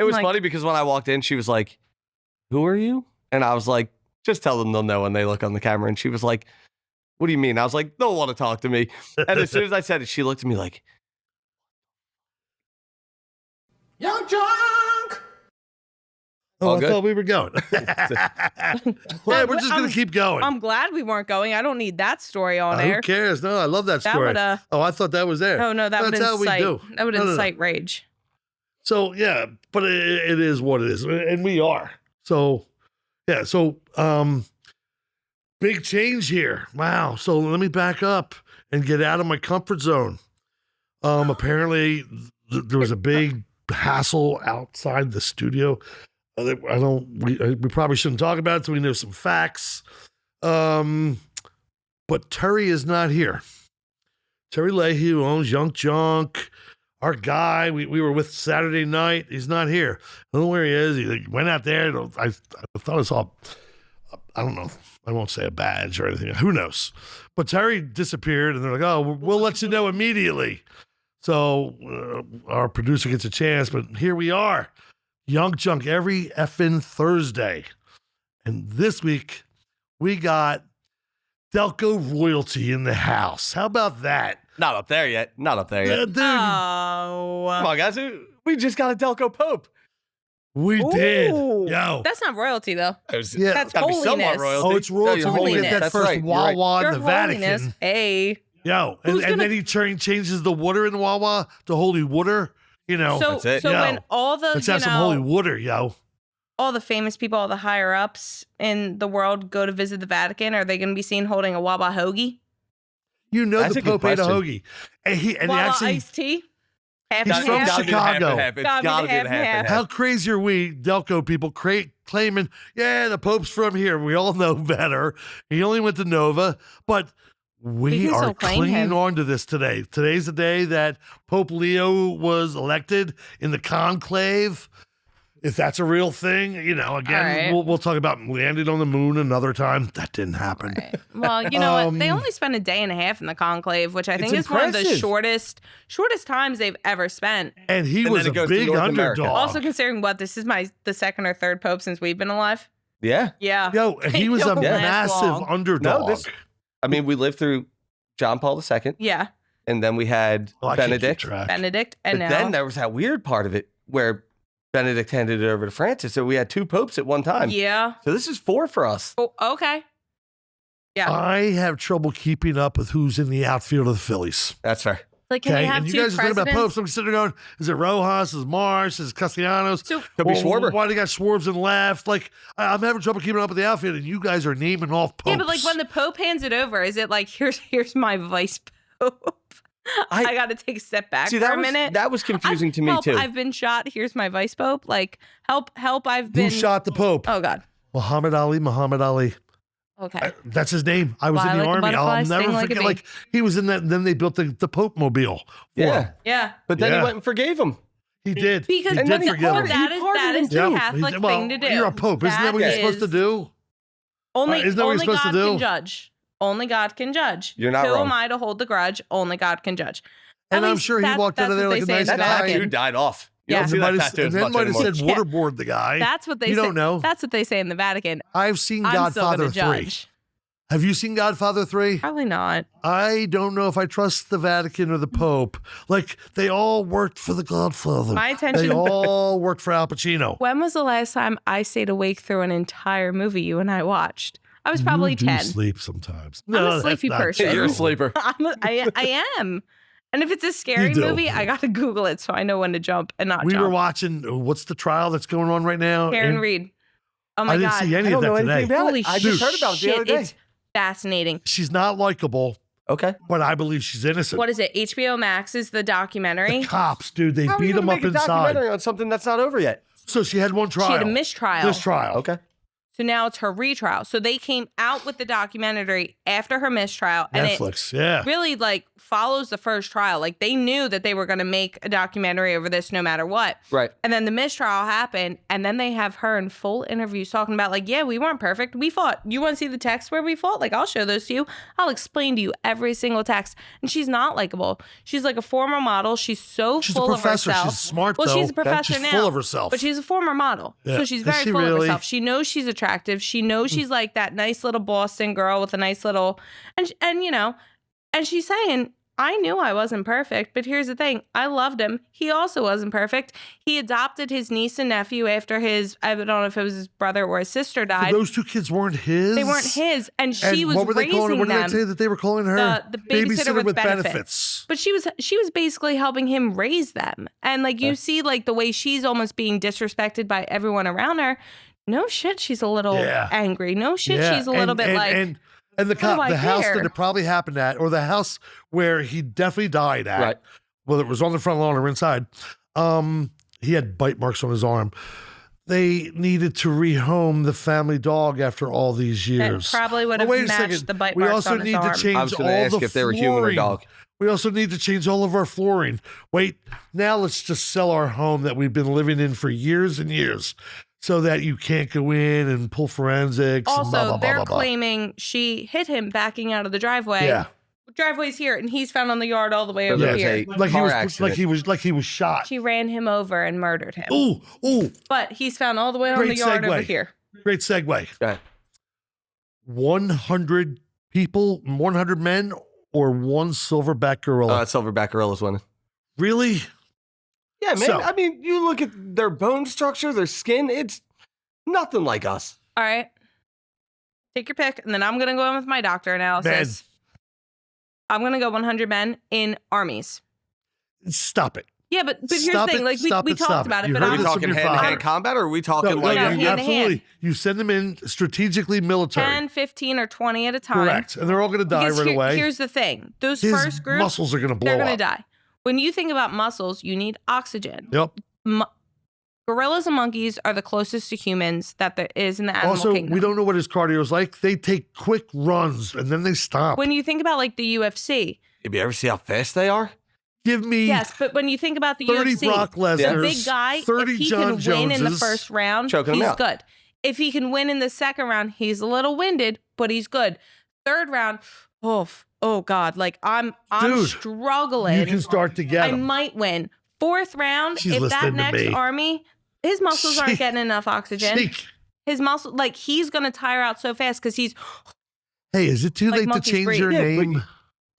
It was funny because when I walked in, she was like, "Who are you?" And I was like, "Just tell them they'll know when they look on the camera." And she was like, "What do you mean?" I was like, "They'll want to talk to me." And as soon as I said it, she looked at me like, Young Junk! Oh, I good? thought we were going. Well, we're just going to keep going. I'm glad we weren't going. I don't need that story on Who air. cares? No, I love that That story. would, Oh, I thought that was there. No, that would That's how we incite. do. That would No, no, no. incite rage. So, yeah, but it is what it is. And we are. So, yeah. So, big change here. Wow. So let me back up and get out of my comfort zone. Apparently there was a big hassle outside the studio. We probably shouldn't talk about it until we know some facts. But Terry is not here. Terry Leahy, who owns Young Junk, our guy we were with Saturday night, he's not here. I don't know where he is. He went out there. I thought I saw, I don't know. I won't say a badge or anything. Who knows? But Terry disappeared, and they're like, "Oh, we'll let you know immediately." So our producer gets a chance, but here we are. Young Junk every effing Thursday. And this week, we got Delco royalty in the house. How about that? Not up there yet. Not up there yet. Dude, Oh. Come on, guys. We just got a Delco Pope. we did. Ooh. Yo. That's not royalty, though. Yeah. That's Gotta be somewhat holiness. royalty. Oh, it's royalty. No, We holiness. get that That's first right, you're right. Wawa in Your the Vatican. holiness. Hey. Yo. And then he changes the water in Wawa to holy water. You know. So, That's it. so Yo, when all the, let's have some holy water, yo. all the famous people, all the higher ups in the world go to visit the Vatican, are they going to be seen holding a Wawa hoagie? You know That's the a good Pope ate a question. hoagie. And he Wawa actually, iced tea? Half He's and from half? Gotta be the half and Chicago. half. It's Gotta be gotta the be half the and half half. and how half. crazy are we, Delco people, claiming, yeah, the Pope's from here. We all know better. He only went to Nova, but we can are still claim clinging him. on to this today. Today's the day that Pope Leo was elected in the conclave. If that's a real thing, again, All right. we'll talk about landing on the moon another time. That didn't happen. Right. Well, you know what? They only spent a day and a half in the conclave, which I think It's is one of the impressive. shortest times they've ever spent. And he And was then a it goes to big North underdog. America. Also considering this is the second or third pope since we've been alive. Yeah. Yeah. Yo, and he was a Don't last massive long. underdog. No, I mean, we lived through John Paul II, Yeah. and then we had Oh, I can't keep Benedict. track. Benedict. But And now. then there was that weird part of it where Benedict handed it over to Francis. So we had two popes at one time. Yeah. So this is 4 for us. Oh, okay. Yeah. I have trouble keeping up with who's in the outfield of the Phillies. That's fair. Like, can Okay, you have and you two guys are talking about presidents? popes. I'm sitting there going, is it Rojas? Is it Marsh? Is it Castellanos? So Could be Schwarber. Why they got Schwarbs in left? Like, I'm having trouble keeping up with the outfield, and you guys are naming off popes. yeah, but like when the pope hands it over, is it like here's my vice pope? I got to take a step back for a minute. That was confusing to me help, too. I've been shot. Here's my vice pope. Like help. I've Who been. shot the Pope? Oh God. Muhammad Ali. Okay. That's his name. I was Fly in the like a army. butterfly, I'll never sting like a forget. bee. Like, he was in that. Then they built the Pope mobile. for yeah. him. Yeah. But then Yeah. he went and forgave him. He did. Because he And did then he forgive him. pardoned- that is the Yeah. Catholic Well, thing to do. You're a Pope. Isn't that what you're supposed to is- do? Only, Isn't that what only you're supposed God to do? can judge. Only God can judge. You're not Who wrong. am I to hold the grudge? Only God can judge. And At I'm least sure he walked out of there that's like what a they say nice in the guy. That Vatican. tattoo died off. You Yeah. don't see Might that have- tattoo and as then much might have anymore. said Yeah. waterboard the guy. That's what they You say. don't know. That's what they say in the Vatican. I've seen I'm still Godfather gonna 3. judge. Have you seen Godfather 3? Probably not. I don't know if I trust the Vatican or the Pope. Like, they all worked for the Godfather. My They attention. all worked for Al Pacino. When was the last time I stayed awake through an entire movie you and I watched? I was probably you do 10. sleep sometimes. I'm a No, that's sleepy not person. true. You're a sleeper. I am. And if it's a scary You do. movie, I got to Google it so I know when to jump and not We jump. were watching, what's the trial that's going on right now? Karen And Reed. Oh my I didn't God. see any I of don't know that anything today. about Holy it. I just heard about it the shit, other day. It's fascinating. She's not likable, Okay. but I believe she's innocent. What is it? HBO Max is the documentary. The cops, dude, they How are beat you him gonna up make a inside. documentary on something that's not over yet? So she had one trial. She had a mistrial. Mistrial. Okay. So now it's her retrial. So they came out with the documentary after her mistrial. And Netflix, it really like follows the first trial. Like they knew that they were going to make a documentary over this no matter what. Right. And then the mistrial happened. And then they have her in full interviews talking about like, yeah, we weren't perfect. We fought. You want to see the text where we fought? Like, I'll show those to you. I'll explain to you every single text. And she's not likable. She's like a former model. She's full a professor. of herself. She's smart, well, though. she's a professor She's now. full of herself. But she's a former model. Yeah. So she's Is very she full of really? herself. She knows she's attractive. She knows she's like that nice little Boston girl with a nice little, and you know, and she's saying, I knew I wasn't perfect, but here's the thing. I loved him. He also wasn't perfect. He adopted his niece and nephew after I don't know if it was his brother or his sister died. So those two kids weren't his? They weren't his. And she was what were they raising calling? What did them. they say that they were calling her? The babysitter with benefits. But she was basically helping him raise them. And like you see like the way she's almost being disrespected by everyone around her. No shit, she's a little angry. No shit, she's a little bit like... And the cop, the house care? that it probably happened at, or the house where he definitely died at, Right. whether it was on the front lawn or inside, he had bite marks on his arm. They needed to rehome the family dog after all these years. That probably would have wait a matched second. the bite We marks also on his need arm. to change I was all going to ask the if they were human or flooring. dog. We also need to change all of our flooring. Wait, now let's just sell our home that we've been living in for years and years, so that you can't go in and pull forensics. Also, and blah, blah, they're blah, blah, blah. claiming she hit him backing out of the driveway. Yeah. Driveway's here, and he's found on the yard all the way So over there's here. a Like car accident. he was shot. She ran him over and murdered him. Ooh, But he's found all the way on Great the yard over segue. here. great segue. Okay. 100 people, 100 men, or one silverback gorilla? Silverback gorilla's winning. Really? Yeah, man. So- I mean, you look at their bone structure, their skin, it's nothing like us. All right. Take your pick, and then I'm going to go in with my doctor analysis. I'm going to go 100 men in armies. Stop it. Yeah, but here's Stop the thing. it, Like, stop we it, talked stop it. about it, You but heard Are we this I'm from talking your hand-to-hand father. combat, or are we talking No, like... no, you hand to absolutely. hand. You send them in strategically military. 10, 15, or 20 at a time. Correct. And they're all going to die Because right away. Here's the thing. Those His first groups, muscles are going to blow they're going up. to die. When you think about muscles, you need oxygen. Yep. Gorillas and monkeys are the closest to humans that there is in the animal Also, kingdom. we don't know what his cardio is like. They take quick runs and then they stop. When you think about like the UFC, Have you ever see how fast they are? Give me yes, but when you think about the 30 UFC, Brock the Lesnar's, big guy, 30 if he John can win in the Joneses. first round, Choking him he's out. good. If he can win in the second round, he's a little winded, but he's good. Third round, oh God, like I'm Dude, struggling. You can start to get I him. might win. Fourth round, She's if that listening to next me. army, his muscles aren't getting enough oxygen. Sheik. His muscle, like he's gonna tire out so fast because he's Hey, is it too Like late to monkeys change breathe. your Yeah, but name?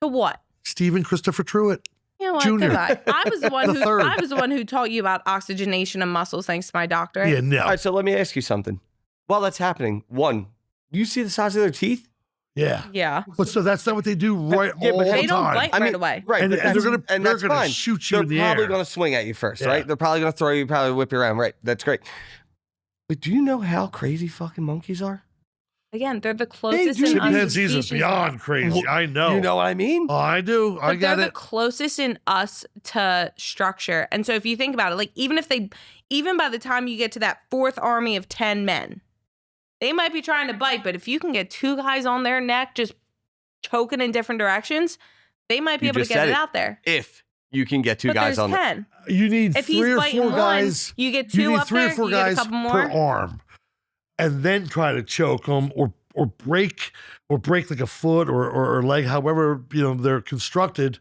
to what? Stephen Christopher Truitt. You know what? Junior. Goodbye. I was the one The who third. I was the one who taught you about oxygenation of muscles, thanks to my doctor. Yeah, no. All right, so let me ask you something. While that's happening, one, you see the size of their teeth? Yeah. Yeah. But so that's not what they do right Yeah, but all They the don't time. bite right away. Right, And but they're that's- gonna- and they're that's gonna fine. shoot you They're in the probably air. going to swing at you first, Yeah. right? They're probably going to throw you, probably whip you around, right? That's great. But do you know how crazy fucking monkeys are? Again, they're the closest do. in us Chimpanzees species. are beyond crazy. I know. You know what I mean? Oh, I do. I But got they're the it. closest in us to structure. And so if you think about it, like even by the time you get to that fourth army of 10 men, they might be trying to bite, but if you can get two guys on their neck just choking in different directions, they might be You able to just get said it it. out there. If you can get two But guys there's on there. 10. You need If he's 3 or biting 4 one, guys. you get You two need up 3 there, or 4 you get a guys couple per more. arm, and then try to choke them or break like a foot or leg, however they're constructed,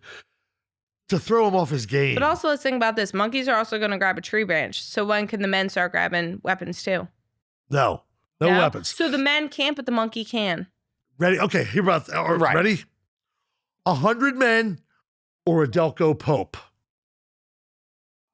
to throw him off his game. But also, let's think about this. Monkeys are also going to grab a tree branch. So when can the men start grabbing weapons too? no Yeah? weapons. So the men can't, but the monkey can. Ready? Okay, here about Right. ready. 100 men or a Delco Pope.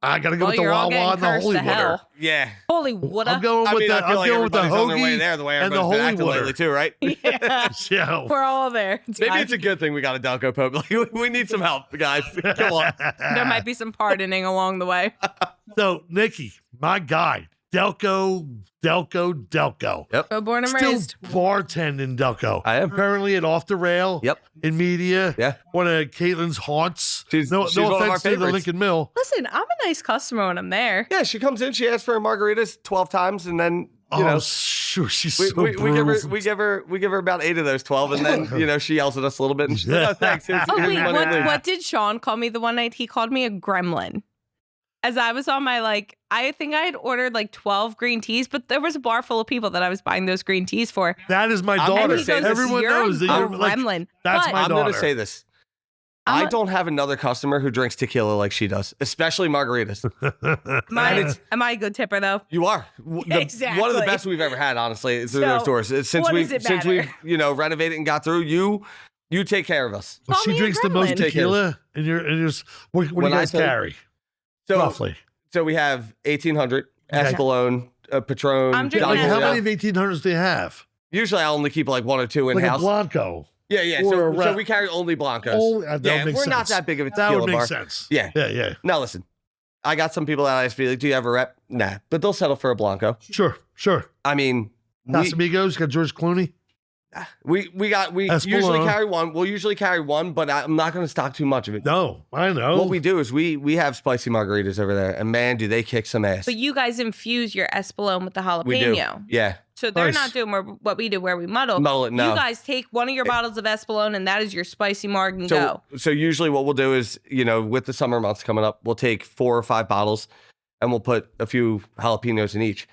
I gotta go Well, with the you're all Wawa getting and the cursed Holy to Water. hell. Yeah. Holy woulda. I'm going I with mean, the I feel like I'm going with the everybody's on their way hoagie there the way and the everybody's been Holy acting Water. lately too, right? Yeah. Yeah. We're all there. It's Maybe fine. it's a good thing we got a Delco Pope. Like, we need some help, guys. Come on. There might be some pardoning along the way. So, Nikki, my guy, Delco. Go born and Still raised. bartending Delco. I am. Apparently at Off the Rail. Yep. In media. Yeah. One of Caitlin's haunts. She's no one of our offense to the favorites. Lincoln Mill. Listen, I'm a nice customer when I'm there. Yeah, she comes in, she asks for margaritas 12 times, and then you know, sure, she's we, so we, we give her brutal. we give her about 8 of those 12, and then you know she yells at us a little bit, and she's like, "Oh, thanks." Here's, Oh here's wait, money to leave. what did Sean call me the one night? He called me a gremlin. As I was on my I think I had ordered 12 green teas, but there was a bar full of people that I was buying those green teas for. That is my I'm daughter. gonna say this. Everyone "You're knows that a you're gremlin." that's But- my I'm daughter. going to say this. I don't have another customer who drinks tequila like she does, especially margaritas. Am I a good tipper though? You are One of the Exactly. best we've ever had, honestly, through So, those doors. Since what we've does it since matter? we've renovated and got through, you take care of us. Well, Call she me a drinks the most gremlin. tequila, and you're what do you When I guys tell you- carry So roughly? so we have 1800 Okay. Espolón, Patron. I'm drinking Don Like, how Julio. many of 1800s do you have? Usually I only keep 1 or 2 in Like a house. Blanco. Yeah. or So, a so red- we carry only Blancos. Only- that yeah, would make we're not sense. that big of a That tequila would make bar. sense. Yeah. Yeah. Now listen, I got some people that I just be like, "Do you have a rep?" Nah, but they'll settle for a Blanco. Sure. I mean, Casamigos, got George Clooney. we Espolón. usually carry one. We'll usually carry one, but I'm not going to stock too much of it. No, I know. What we do is we have spicy margaritas over there, and man, do they kick some ass. But you guys infuse your Espolón with the jalapeno. We do. Yeah. So they're Nice. not doing what we do, where we muddle. Muddle it, no. You guys take one of your bottles of Espolón, and that is your spicy marg and go. So usually what we'll do is, with the summer months coming up, we'll take 4 or 5 bottles and we'll put a few jalapenos in each.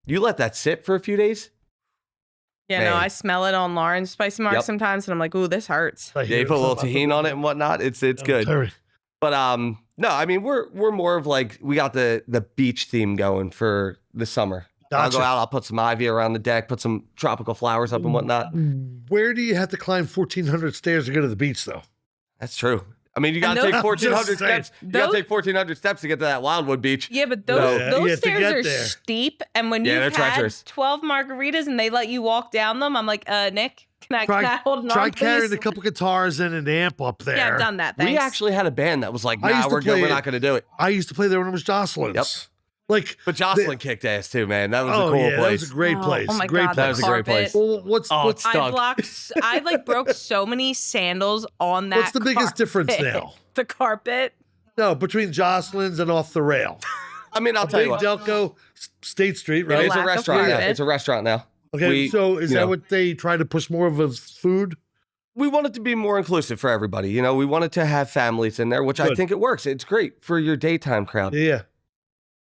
You let that sit for a few days. Yeah, Man. no, I smell it on Lauren's spicy marg Yep. sometimes, and I'm like, ooh, this hurts. I Yeah, hear you put a little something. tahini on it and whatnot. It's good. Terry. But no, I mean we're more of we got the beach theme going for the summer. I'll Gotcha. go out, I'll put some ivy around the deck, put some tropical flowers up and whatnot. Where do you have to climb 1,400 stairs to go to the beach, though? That's true. I mean, you got And to take those- 1,400 Just saying. steps. You got to take 1,400 steps to get to that Wildwood Beach. Yeah, but No. those Yeah, you those have to stairs get are there. steep, and when Yeah, you've they're had treacherous. 12 margaritas and they let you walk down them, I'm like, Nick, can I hold an Try arm, carrying please? a couple guitars and an amp up there. Yeah, I've done that. Thanks. We actually had a band that was like, I nah, used to we're good. play We're it. not going to do it. I used to play there when it was Jocelyn's. Yep. Like, But Jocelyn kicked ass too, man. That was oh a cool yeah, that place. was a great Oh, place. oh my great God, place. That was a great place. Well, what's Oh, what's, it's stunk. I broke so many sandals on that. what's the biggest difference carpet. now? The carpet. No, between Jocelyn's and Off the Rail. I mean, I'll tell you Big what. Delco, State Street, It right? is a lack of restaurant now. carpet. It's a restaurant now. Okay, so is you that know. what they try to push more of as food? We want it to be more inclusive for everybody. We want it to have families in there, which I Good. think it works. It's great for your daytime crowd. Yeah.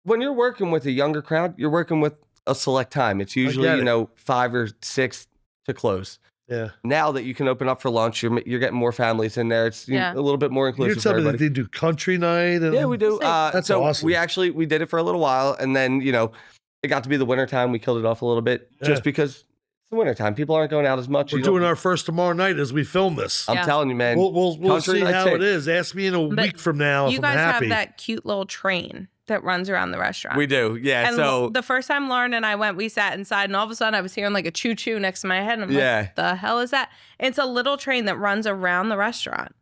When you're working with a younger crowd, you're working with a select time. It's usually, get it. 5 or 6 to close. Yeah. Now that you can open up for lunch, you're getting more families in there. It's Yeah. a little bit more You're inclusive for telling me that everybody. they do country night and Yeah, we do. That's so awesome. we did it for a little while, and then it got to be the wintertime. We killed it off a little bit just Yeah. because it's the wintertime. People aren't going out as much. We're You don't- doing our first tomorrow night as we film this. I'm Yeah. telling you, man. We'll country see night's how it. it is. Ask me in a But week from now You if guys I'm happy. have that cute little train that runs around the restaurant. We do, yeah. And so the first time Lauren and I went, we sat inside, and all of a sudden I was hearing like a choo choo next to my head. And I'm Yeah. like, the hell is that? It's a little train that runs around the restaurant.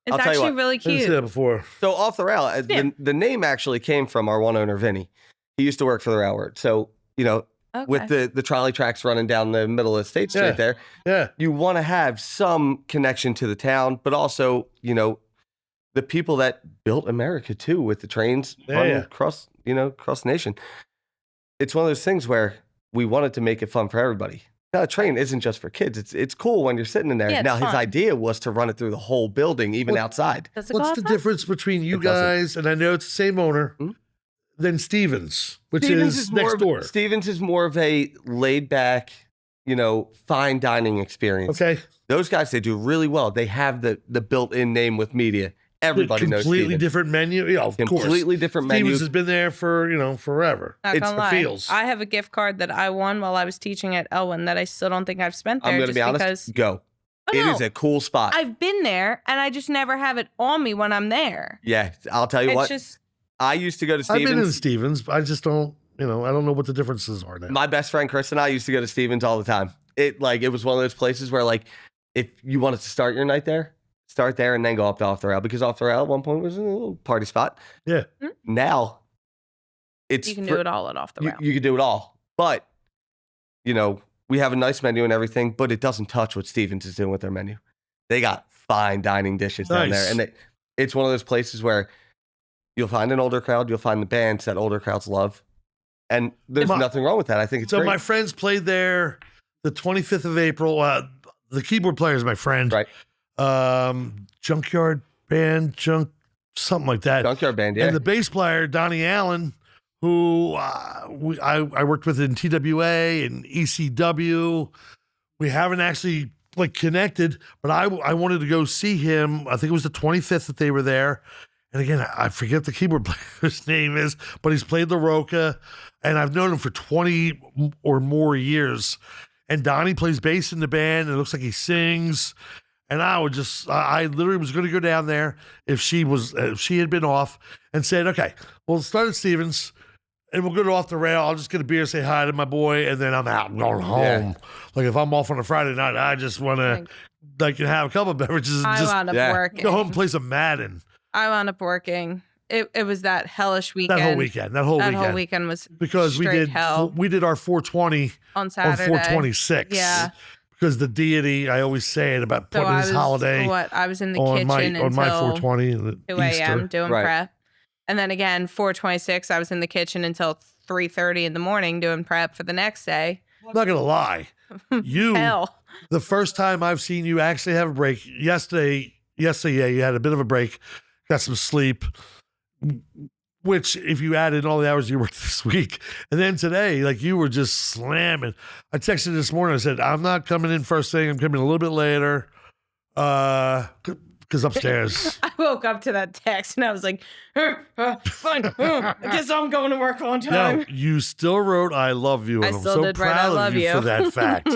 It's I'll tell you actually what. really I didn't see cute. that before. So off the rail, Yeah. the name actually came from our one owner, Vinny. He used to work for the railroad. So, Okay. with the trolley tracks running down the middle of the State Street Yeah. there, Yeah. you want to have some connection to the town, but also, the people that built America too with the trains Yeah. across the nation. It's one of those things where we wanted to make it fun for everybody. Now, a train isn't just for kids. It's cool when you're sitting in there. Yeah, it's now, his fun. idea was to run it through the whole building, even What- outside. Does it What's go the outside? difference between you It doesn't. guys, and I know it's the same owner, Hmm? than Stevens, which Stevens is more next of- door? Stevens is more of a laid back, fine dining experience. Okay. Those guys, they do really well. They have the built-in name with media. Everybody knows Completely Stevens. different menu. Yeah, of course. Completely different Stevens menu. has been there for, forever. Not It's- gonna lie. feels. I have a gift card that I won while I was teaching at Elwyn that I still don't think I've spent there. I'm going to just be honest. because Go. Oh, It no. is a cool spot. I've been there and I just never have it on me when I'm there. Yeah, I'll tell you It's what. just I used to go to I've been in Stevens. Stevens, but I just don't, I don't know what the differences are now. My best friend Chris and I used to go to Stevens all the time. It was one of those places where if you wanted to start your night there, start there and then go up to Off the Rail, because Off the Rail at one point was a little party spot. Yeah. Now it's you can do it all at off the rail. You can do it all. But we have a nice menu and everything, but it doesn't touch what Stevens is doing with their menu. They got fine dining dishes down Nice. there. And it's one of those places where you'll find an older crowd, you'll find the bands that older crowds love, And there's nothing wrong with that. I think it's So great. my friends played there the 25th of April. The keyboard player is my friend. Right. Junkyard Band, something like that. Junkyard Band, yeah. And the bass player, Donnie Allen, who I worked with in TWA and ECW. We haven't actually like connected, but I wanted to go see him. I think it was the 25th that they were there. And again, I forget the keyboard player's name is, but he's played the Roca, and I've known him for 20 or more years. And Donnie plays bass in the band, and it looks like he sings. And I literally was going to go down there if she had been off and said, okay, we'll start at Stevens and we'll go to Off the Rail. I'll just get a beer, say hi to my boy, and then I'm out. I'm going home. Yeah. Like if I'm off on a Friday night, I just want to like have a couple of beverages and I just wound up working. go home and play some Madden. I wound up working. It was that hellish weekend. That whole weekend Was because we did hell. We did our 420 on Saturday. On 426. Yeah. Because the deity, I always say it about putting his holiday. I was in the on kitchen on my 420 2 a.m. doing prep, and then again 426. I was in the kitchen until 3:30 in the morning doing prep for the next day. I'm not gonna lie, the first time I've seen you actually have a break yesterday. Yeah, you had a bit of a break, got some sleep. Which, if you add in all the hours you worked this week, and then today, like you were just slamming. I texted you this morning. I said, I'm not coming in first thing. I'm coming a little bit later. Because upstairs. I woke up to that text and I was like, fine. I guess I'm going to work on time. No, you still wrote, I love you. And I I'm still so did write, I proud love of you you for that fact.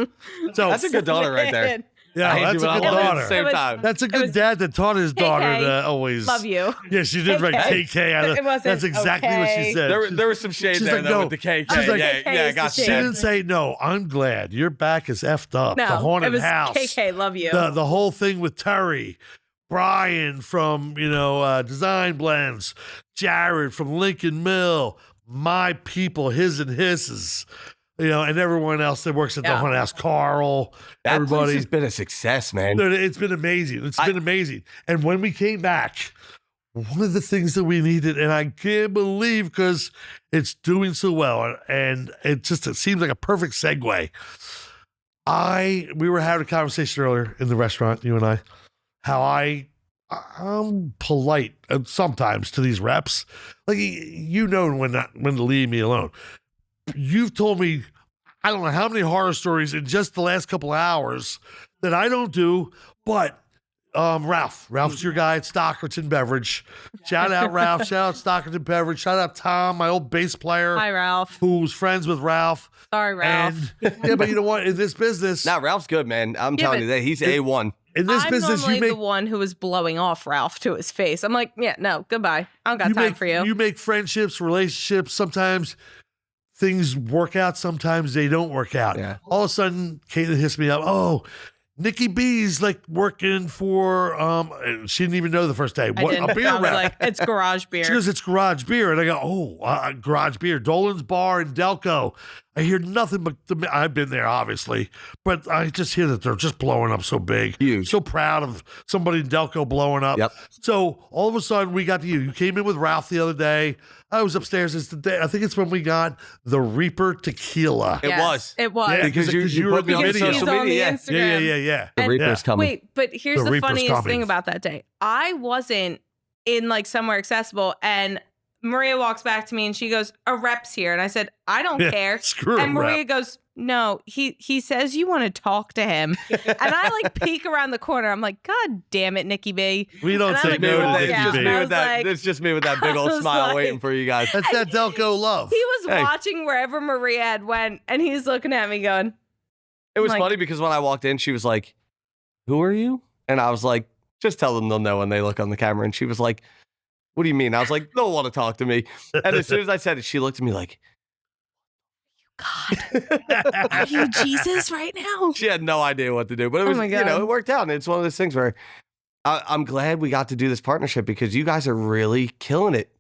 So That's a good daughter right there. Yeah, that's a good daughter. At the same time. That's a good dad that taught his daughter to always love you. Yeah, she did write KK. It wasn't That's exactly what she said. There was some shade she's there like, though, no. with the KK. She's like, I got she didn't say no. I'm glad your back is effed up. No, the haunted it was house. KK, love you. The whole thing with Terry, Brian from Design Blends, Jared from Lincoln Mill, my people, his and his's. And everyone else that works at the haunted house, Carl, everybody. Place has been a success, man. Dude, it's been amazing. It's been amazing. And when we came back, one of the things that we needed, and I can't believe because it's doing so well, and it seems like a perfect segue. We were having a conversation earlier in the restaurant, you and I, how I'm polite sometimes to these reps. Like, when to leave me alone. You've told me, I don't know how many horror stories in just the last couple of hours that I don't do, but Ralph's your guy at Stockerton Beverage. Shout out Ralph, shout out Stockerton Beverage, shout out Tom, my old bass player. Hi, Ralph. Who's friends with Ralph. Sorry, Ralph. And, but you know what? In this business. Now, Ralph's good, man. I'm telling you that. He's A1. In this I'm business, normally the one who was blowing off Ralph to his face. I'm like, yeah, no, goodbye. I don't got time for you. You make friendships, relationships. Sometimes things work out, sometimes they don't work out. Yeah. All of a sudden, Caitlin hits me up. Oh, Nikki B's like working for, she didn't even know the first day. What, a beer I was rep. like, it's garage beer. She goes, it's garage beer. And I go, garage beer. Dolan's Bar in Delco. I hear nothing but, I've been there, obviously, but I just hear that they're just blowing up so big. Huge. So proud of somebody in Delco blowing up. Yep. So all of a sudden, we got to you. You came in with Ralph the other day. I was upstairs. It's the day. I think it's when we got the Reaper Tequila. It was. It was. Yeah, Because you were put me in on the video. social on the media. Instagram. Yeah. The And- Reaper's coming. Wait, but here's The the Reaper's funniest coming. thing about that day. I wasn't in like somewhere accessible, and Maria walks back to me and she goes, a rep's here. And I said, I don't care. Screw And him, Maria Rep. goes, no, he says you want to talk to him. And I like peek around the corner. I'm like, God damn it, Nikki B. We don't And I, say like, no walk to It's out, just Nikki me B. and I with was that. like- It's just me with that big I old was smile like- waiting for you guys. That's that Delco love. He was Hey. watching wherever Maria had went, and he's looking at me going, It was like- funny because when I walked in, she was like, "Who are you?" And I was like, "Just tell them they'll know when they look on the camera." And she was like, "What do you mean?" I was like, "They'll want to talk to me." And as soon as I said it, she looked at me like, God, are you Jesus right now? she had no idea what to do. But it Oh was, my God. it worked out. And it's one of those things where I'm glad we got to do this partnership because you guys are really killing it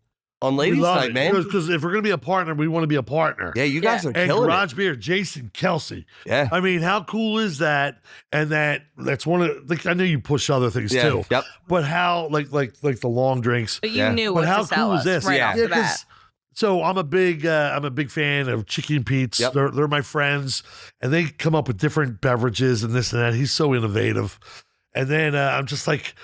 on We Ladies love Night, it. man. Because if we're going to be a partner, we want to be a partner. Yeah, you guys are And killing Garage Beer, Jason Kelsey. it. Yeah. I mean, how cool is that? And that's one of, like, I know you push other things Yeah. too, Yep. but how, like the long drinks. But you Yeah. knew But what how to sell cool us is this? right Yeah. off the bat. So I'm a big fan of Chicky and Pete's. Yep. They're my friends, and they come up with different beverages and this and that. He's so innovative. And then I'm just like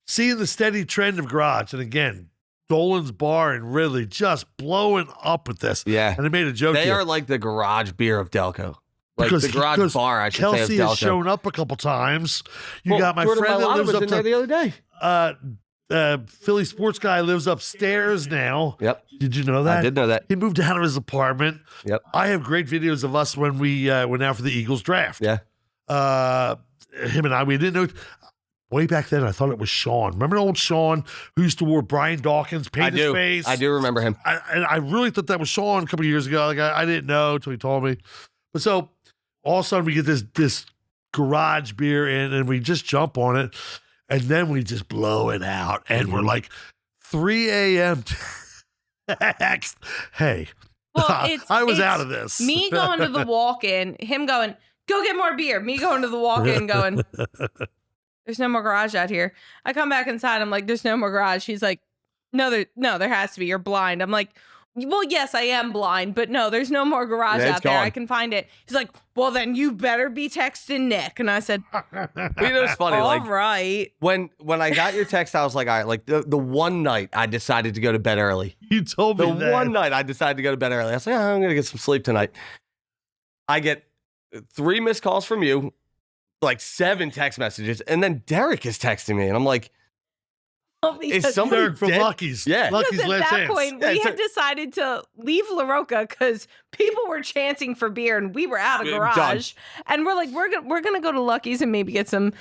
seeing the steady trend of garage. And again, Dolan's Bar and Ridley just blowing up with this. Yeah. And I made a joke. They here. are like the garage beer of Delco. Like Because- the garage because bar, I should Kelsey say, of has Delco. shown up a couple times. You Well, got my Jordan friend that Mailata lives was up in there the other day. Philly sports guy lives upstairs now. Yep. Did you know that? I did know that. He moved out of his apartment. Yep. I have great videos of us when we went out for the Eagles draft. Yeah. Him and I, we didn't know. Way back then, I thought it was Sean. Remember old Sean who used to wear Brian Dawkins, paint his face? I do remember him. And I really thought that was Sean a couple of years ago. Like I didn't know until he told me. But so all of a sudden we get this garage beer in and we just jump on it. And then we just blow it out. And we're like 3 a.m. text. Hey, Well, I was it's out of this. Me going to the walk-in, him going, go get more beer. Me going to the walk-in going, there's no more garage out here. I come back inside. I'm like, there's no more garage. He's like, no, there has to be. You're blind. I'm like, well, yes, I am blind, but no, there's no more garage Yeah, it's out there. gone. I can find it. He's like, well, then you better be texting Nick. And I said, Well, you know, it's funny. all Like right. when I got your text, I was like, all right, like the one night I decided to go to bed early. You told me The that. one night I decided to go to bed early. I was like, oh, I'm going to get some sleep tonight. I get 3 missed calls from you, like 7 text messages, and then Derek is texting me, and I'm like, Because- somebody Derek from dead? Lucky's. Yeah. Lucky's Because at last that chance. point, Yeah, we so- had decided to leave La Roca because people were chanting for beer and we were out of Done. garage. And we're like, we're gonna go to Lucky's and maybe get some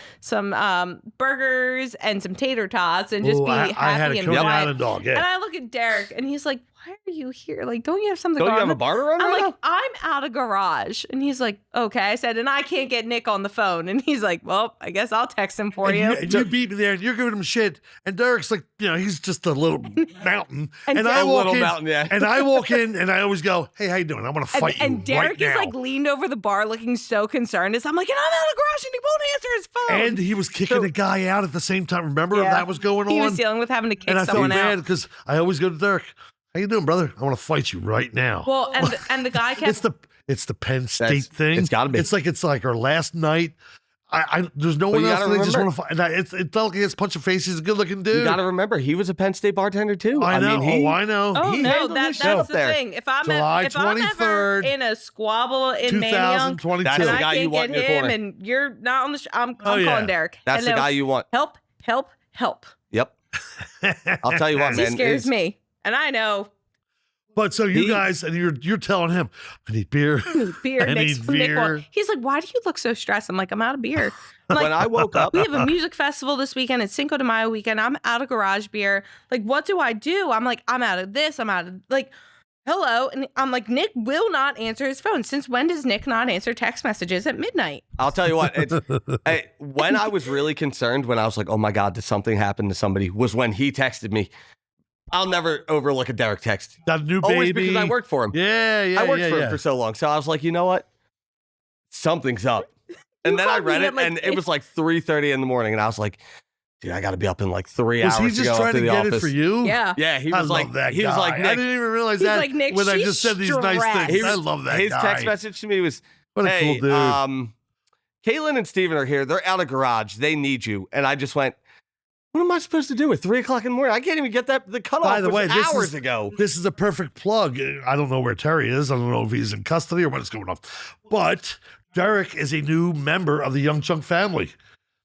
burgers and some tater tots and just Ooh, be I had happy a and Coney quiet. Island dog. And Yeah. I look at Derek and he's like, why are you here? Like, don't you have something Don't you going have a on? bar to run I'm right like, I'm out of garage. And he's like, okay. I said, and I can't get Nick on the phone. And he's like, well, I guess I'll text him for And you. and you beat me there, and you're giving him shit. And Derek's like, he's just a little mountain. And And Derek- I A walk little in, mountain, yeah. and I walk in, and I always go, "Hey, how you doing? I want to fight you And Derek right is now." like leaned over the bar looking so concerned. I'm like, and I'm out of garage and he won't answer his phone. And he was kicking a guy out at the same time. Remember Yeah. that was going on? He was dealing with having to kick and I felt someone bad out. because I always go to Derek. How you doing, brother? I want to fight you right now. Well, and the guy kept It's the Penn State thing. it's gotta be. It's like our last night. There's no Well, one you else. gotta They just remember- want to fight. And it felt like it's punch of face. He's a good looking dude. You got to remember, he was a Penn State bartender too. I know. mean, I know. Oh He no, handled that's his shit up the there. thing. If I'm July if I'm ever 23rd, in a squabble in Maniac 2022. That's and the I guy you can't want get in your him corner. and you're not on the I'm Oh, yeah. calling Derek. That's And the then, guy you want. help. Yep. I'll tell you what, He man. scares me. And I know But so you He- guys, and you're telling him, I need beer. beer. I Nick's, need Nick beer. he's like, why do you look so stressed? I'm like, I'm out of beer. I'm like, When I woke up, we have a music festival this weekend. It's Cinco de Mayo weekend. I'm out of garage beer. Like, what do I do? I'm like, I'm out of this. I'm out of like, hello. And I'm like, Nick will not answer his phone. Since when does Nick not answer text messages at midnight? I'll tell you what. When I was really concerned, when I was like, "Oh my God, did something happen to somebody?" was when he texted me. I'll never overlook a Derek text. Got a new Always baby. because I worked for him. Yeah. I worked for him for so long, so I was like, you know what? Something's up. And then I called me read at, it, like, and it was like 3:30 in the morning, and I was like, dude, I got to be up in like 3 Was hours he to just go up trying to to the get office. it for you? Yeah. Yeah, he I was love like, that he guy. was like, I Nick. didn't even realize He's that like, Nick, when I she's just said these nice stressed. things. I love that His guy. text message to me was, What a hey, cool dude. Caitlin and Steven are here. They're out of garage. They need you. And I just went, what am I supposed to do at 3 o'clock in the morning? I can't even get that. The cutoff By the was way, this hours is- ago. This is a perfect plug. I don't know where Terry is. I don't know if he's in custody or what's going on. But Derek is a new member of the Young Chunk family.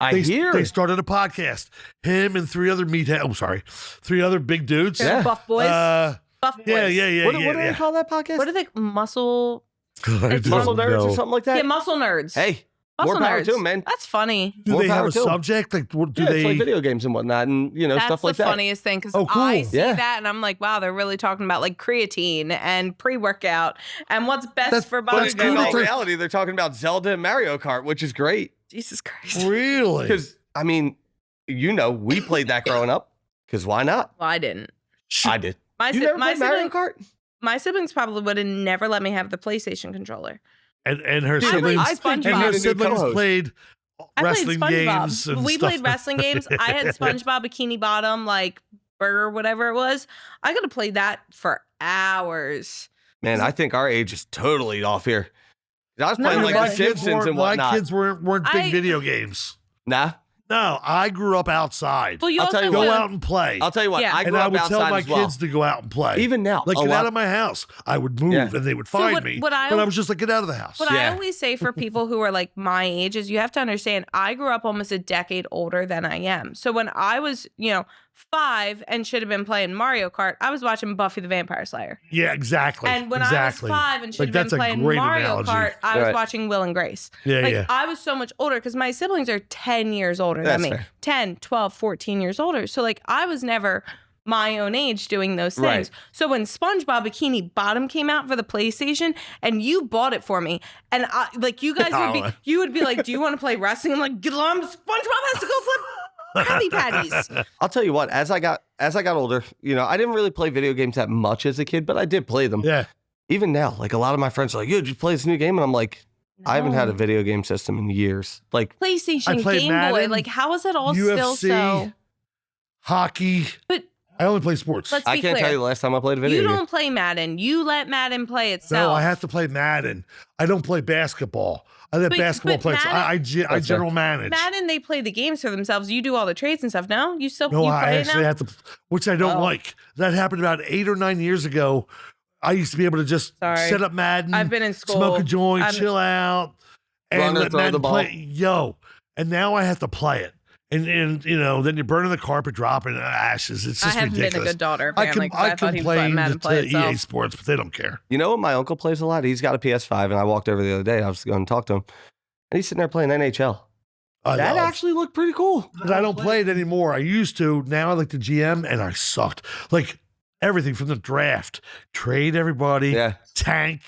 I hear. They started a podcast. Him and 3 other meathead. 3 other big dudes. Yeah. Buff boys. Uh, Buff boys. yeah. What do they call that podcast? What are they? Muscle. It's Muscle Nerds or something like that? Yeah, muscle nerds. Hey, muscle more power nerds. to 'em, man. That's funny. Do More they have power a to 'em. subject? Like, what do Yeah, they? it's like video games and whatnot, and That's stuff like the that. funniest thing because Oh, cool. I see Yeah. that and I'm like, wow, they're really talking about like creatine and pre-workout and what's best That's- for But that's bodybuilding. cool in that all they're- reality, they're talking about Zelda and Mario Kart, which is great. Jesus Christ. Really? Because I mean, we played that growing up. Because why not? Well, I didn't. I did. My You si- never my played Mario sibling, Kart? my siblings probably would have never let me have the PlayStation controller. And her I played siblings. I think you And SpongeBob. her need a new siblings co-host. played I wrestling played games. SpongeBob. And We stuff. played wrestling games. I had SpongeBob Bikini Bottom, like burger, whatever it was. I could have played that forever. hours. Man, I think our age is totally off here. I was No, playing like my The Simpsons and whatnot. My kids weren't big video games. Nah. No, I grew up outside. Well, you I'll also tell you Go what. out and play. I'll tell you what. Yeah. I grew and I up would tell outside my as well. kids to go out and play. Even now, Like, a get lot- out of my house. I would move Yeah. and they would So find me. what I- but I was just like, get out of the house. What I Yeah. always say for people who are like my age is you have to understand I grew up almost a decade older than I am. So when I was, 5 and should have been playing Mario Kart, I was watching Buffy the Vampire Slayer. Yeah, exactly. And when exactly. I was 5 and should Like, have been that's a playing great Mario analogy. Kart, I was Right. watching Will and Grace. Yeah, Like yeah. I was so much older because my siblings are 10 years older That's than me. fair. 10, 12, 14 years older. So like I was never my own age doing those things. Right. So when SpongeBob Bikini Bottom came out for the PlayStation and you bought it for me and I like you guys would be like, do you want to play wrestling? I'm like, SpongeBob has to go flip Krabby Patties. I'll tell you what. As I got older, I didn't really play video games that much as a kid, but I did play them. Yeah. Even now, like a lot of my friends are like, "Yo, did you play this new game?" And I'm like, I haven't had a video game system in years. Like PlayStation, played Game Boy. Madden, Like how is it all UFC, still so? hockey. But I only play sports. let's I be can't clear. tell you the last time I played a video You game. don't play Madden. You let Madden play itself. No, I have to play Madden. I don't play basketball. I let But- basketball but players. I That's general manage. Madden, they play the games for themselves. You do all the trades and stuff. No, you still No, you I play it actually now. have to, which I don't Oh. like. That happened about 8 or 9 years ago. I used to be able to just Sorry. set up Madden, I've been in school. smoke a joint, I'm- chill out, and Run or let throw Madden the ball. play. And now I have to play it. And then you're burning the carpet, dropping ashes. It's I just haven't ridiculous. been a good daughter. I Apparently, 'cause I I thought he was complained letting Madden play to EA itself. Sports, but they don't care. You know what my uncle plays a lot? He's got a PS5, and I walked over the other day. I was going to talk to him, and he's sitting there playing NHL. That actually looked pretty cool. But I don't play it anymore. I used to. Now I like the GM, and I sucked. Like everything from the draft, trade everybody, Yeah, tank,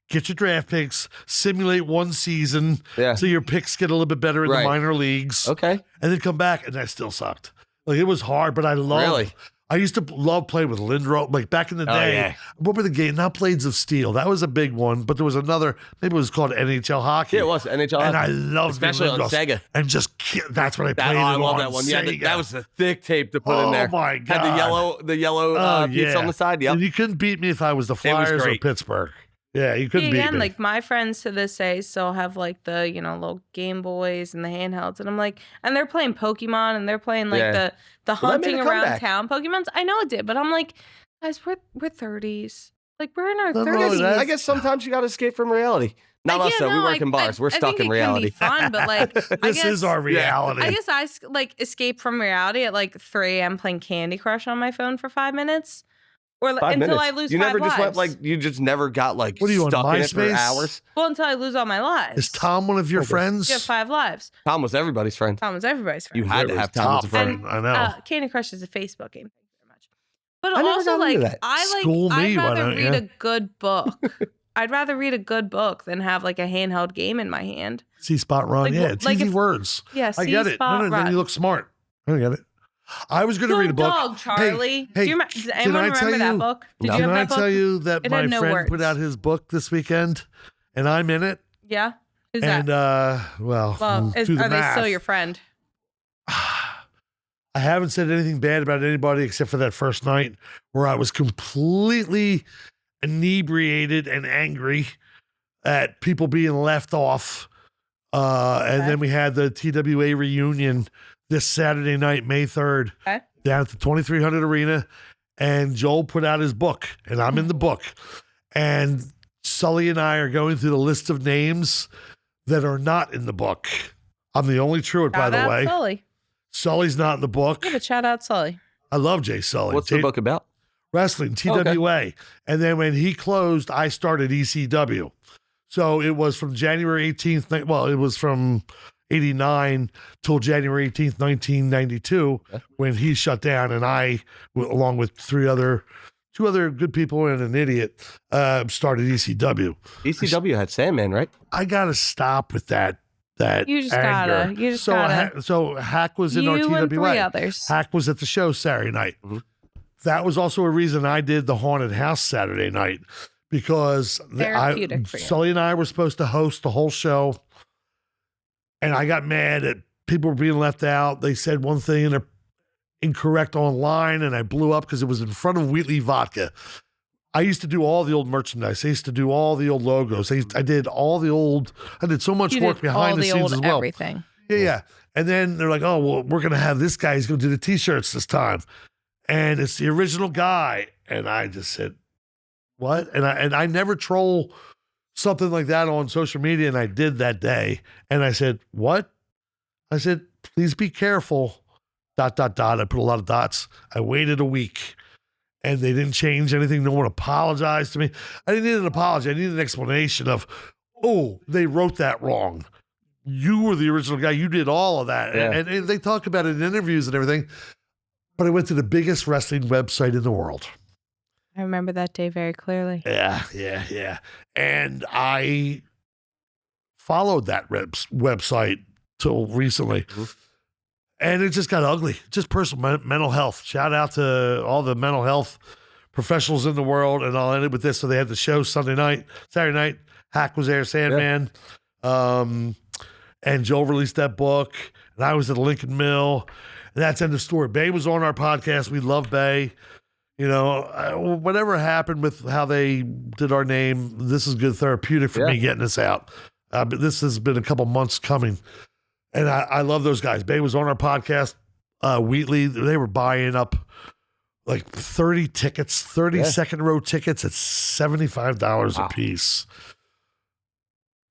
get your draft picks, simulate one season yeah. so your picks get a little bit better in Right. the minor leagues, Okay. and then come back, and that still sucked. Like it was hard, but I loved. Really? I used to love playing with Lindros. Like back in the Oh, day, yeah. what were the game? Not Blades of Steel. That was a big one, but there was another. Maybe it was called NHL Hockey. Yeah, it was NHL. And I loved especially on Lindros. Sega. And just that's what I That, played. I it love on that one. Yeah, Sega. that was a thick tape to put in there. Oh my god! Had the yellow Oh, piece yeah. on the side. Yep. And you couldn't beat me if I was the Flyers or great. Pittsburgh. Yeah, you See, couldn't beat again, me. like my friends to this day still have like the little Game Boys and the handhelds, and I'm like, and they're playing Pokemon and they're playing like Yeah. the Well, that made hunting a around comeback. town Pokemons. I know it did, but I'm like, guys, we're 30s. Like we're in our No, no, 30s. that- I guess sometimes you got to escape from reality. Not us, Yeah, though. We no, work in bars. We're I stuck think in it reality. Can be fun, but like I this guess, is our reality. I guess I like escape from reality at like 3 a.m. playing Candy Crush on my phone for 5 minutes, or 5 until minutes. I lose You 5 never lives. just went like you just never got like What are you on, stuck in it for MySpace? hours. well, until I lose all my lives. Is Tom one of your friends? You have 5 lives. Tom was everybody's friend. Tom was everybody's friend. You had to have Tom as a Top friend. I know. Candy Crush is a Facebook game. Thank you very much. But I never also, got into like, that. I School me, I'd why rather don't read you? a good book. I'd rather read a good book than have like a handheld game in my hand. C spot run. like, Yeah, it's like easy if- words. Yeah, I get it. C-spot No, run. you look smart. I get it. I was going to Good read a book. dog, Charlie. hey, Does can anyone I tell remember that you- book? Did No. you Can have I that book? tell you that It my had no friend words. put out his book this weekend, and I'm in it. Yeah. Who's And that? well, Well, do the are they still math. your friend? I haven't said anything bad about anybody except for that first night where I was completely inebriated and angry at people being left off. And then we had the TWA reunion this Saturday night, May 3rd, Okay. down at the 2300 Arena. And Joel put out his book, and I'm in the book. And Sully and I are going through the list of names that are not in the book. I'm the only truant, by Shout the out way. Sully. Sully's not in the book. Yeah, but shout out Sully. I love Jay Sully. What's the book about? Wrestling, TWA. And then when he closed, I started ECW. So it was from January 18th. Well, it was from 89 till January 18th, 1992, when he shut down. And I, along with two other good people and an idiot, started ECW. ECW had Sandman, right? I got to stop with that You just anger. gotta. You just so, gotta. so Hack was in You our and 3 TWA. others. Hack was at the show Saturday night. Mhm. That was also a reason I did the haunted house Saturday night because Therapeutic for you. Sully and I were supposed to host the whole show, and I got mad at people were being left out. They said one thing and they're incorrect online, and I blew up because it was in front of Wheatley Vodka. I used to do all the old merchandise. I used to do all the old logos. I did so much You work did behind all the scenes old as well. everything. Yeah. And then they're like, oh, well, we're going to have this guy. He's going to do the t-shirts this time. And it's the original guy. And I just said, what? And I never troll something like that on social media. And I did that day. And I said, what? I said, please be careful. ... I put a lot of dots. I waited a week. And they didn't change anything. No one apologized to me. I didn't need an apology. I needed an explanation of, oh, they wrote that wrong. You were the original guy. You did all of that. Yeah. And they talk about it in interviews and everything. But I went to the biggest wrestling website in the world. I remember that day very clearly. Yeah. And I followed that website till recently. Mm-hmm. And it just got ugly. Just personal mental health. Shout out to all the mental health professionals in the world. And I'll end it with this. So they had the show Saturday night. Hack was there, Sandman. And Joe released that book. And I was at the Lincoln Mill. And that's end of story. Bay was on our podcast. We love Bay. You know, whatever happened with how they did our name, this is good therapeutic for me getting this out. But this has been a couple months coming. And I love those guys. Bay was on our podcast. Wheatley, they were buying up like 30 tickets, 30 second row tickets at $75 a piece.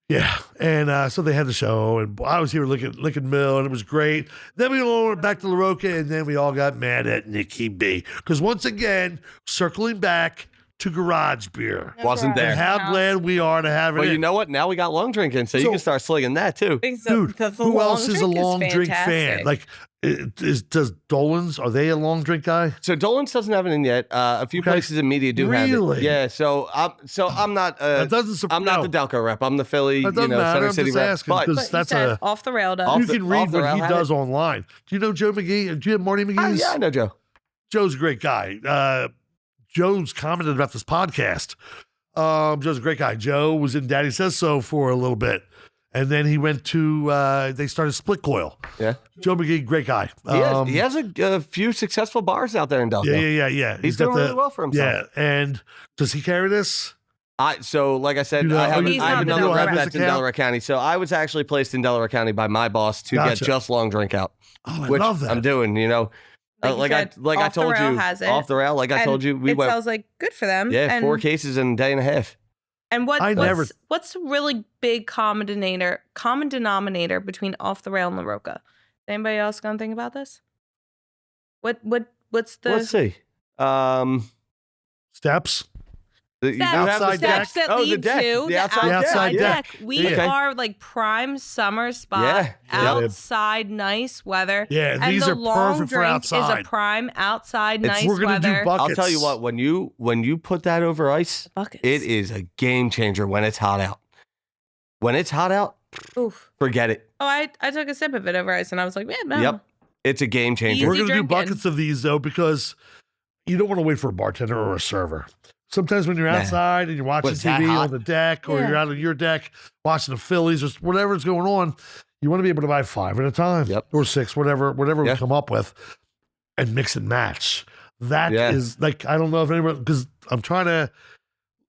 Yeah. And so they had the show, and I was here at Lincoln Mill, and it was great. Then we all went back to La Roca, and then we all got mad at Nikki B. Because once again, circling back to garage beer. Wasn't there. And how glad we are to have it. Well, you know what? Now we got long drinking, so you can start slinging that too. Dude, who else is a long drink fan? Like, does Dolan's, are they a long drink guy? So Dolan's doesn't have it in yet. A few places in media do have it. Yeah. So I'm not. That doesn't I'm not the Delco rep. I'm the Philly. That doesn't matter. Center I'm City just rep. asking because that's off the rail. Does. You can read what he does online. Do you know Joe McGee? Do you have Marty McGee? Yeah, I know Joe. Joe's a great guy. Joe's commented about this podcast. Joe's a great guy. Joe was in Daddy Says So for a little bit. And then he went to, they started Split Coil. Yeah. Joe McGee, great guy. He has a few successful bars out there in Delco. Yeah. He's doing really well for himself. Yeah. And does he carry this? So like I said, I have another rep that's in Delaware County. So I was actually placed in Delaware County by my boss to get just long drink out. Oh, I which love that. I'm doing, Like I told you, off the rail. Like I told you, we went. It sounds like good for them. Yeah, 4 cases in a day and a half. And what's the really big common denominator between Off the Rail and La Roca? Anybody else gonna think about this? What's the? Let's see. Steps. The outside deck. That lead to the outside deck. We are like prime summer spot. Outside, nice weather. Yeah, and these the are long perfect for drink outside. Is a prime outside, nice weather. We're gonna do buckets. I'll tell you what. When you put that over ice, it is a game changer when it's hot out. When it's hot out, forget it. Oh, I took a sip of it over ice, and I was like, man, no. Yep, it's a game changer. We're gonna do buckets of these though, because you don't want to wait for a bartender or a server. Sometimes when you're outside and you're watching TV on the deck, or you're out on your deck watching the Phillies or whatever's going on, you want to be able to buy 5 at a time, or 6, whatever we come up with, and mix and match. That is like, I don't know if anyone, because I'm trying to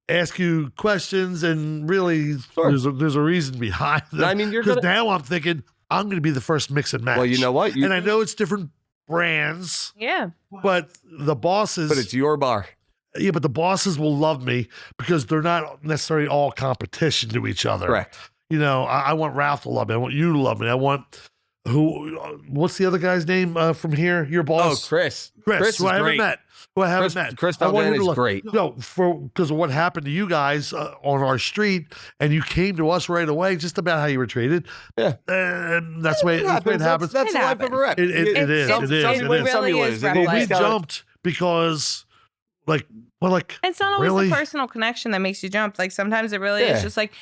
ask you questions, and really there's a reason behind it. I mean, because now I'm thinking I'm going to be the first mix and match. Well, you know what? And I know it's different brands. Yeah. But the bosses. But it's your bar. Yeah, but the bosses will love me because they're not necessarily all competition to each other. Correct. I want Ralph to love me. I want you to love me. I want what's the other guy's name from here? Your boss? Oh, Chris. Chris, who I haven't met. Chris Belden is great. No, because of what happened to you guys on our street, and you came to us right away, just about how you were treated. Yeah. And that's the way it happens. That's the life of a rep. It is. We jumped because... Like, it's not always the personal connection that makes you jump. Like sometimes it really is just like,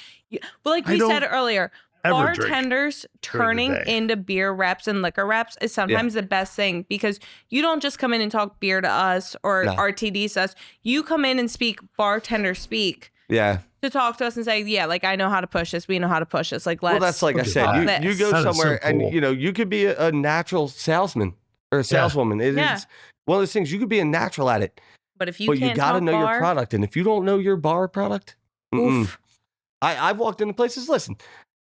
like we said earlier, bartenders turning into beer reps and liquor reps is sometimes the best thing, because you don't just come in and talk beer to us or RTDs to us. You come in and speak bartender speak. Yeah. To talk to us and say, like, I know how to push this. We know how to push this. Like, let's. Well, that's like I said. You go somewhere and you could be a natural salesman or a saleswoman. It's one of those things. You could be a natural at it. But if you But can't you got to talk know bar, your product. And if you don't know your bar product, oof. I've walked into places. Listen,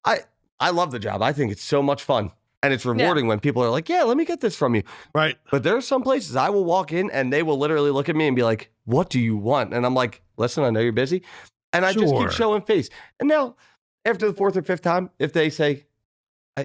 I love the job. I think it's so much fun. And it's rewarding when people are like, yeah, let me get this from you. Right. But there are some places I will walk in and they will literally look at me and be like, what do you want? And I'm like, listen, I know you're busy. And I just keep Sure. showing face. And now, after the fourth or fifth time, if they say,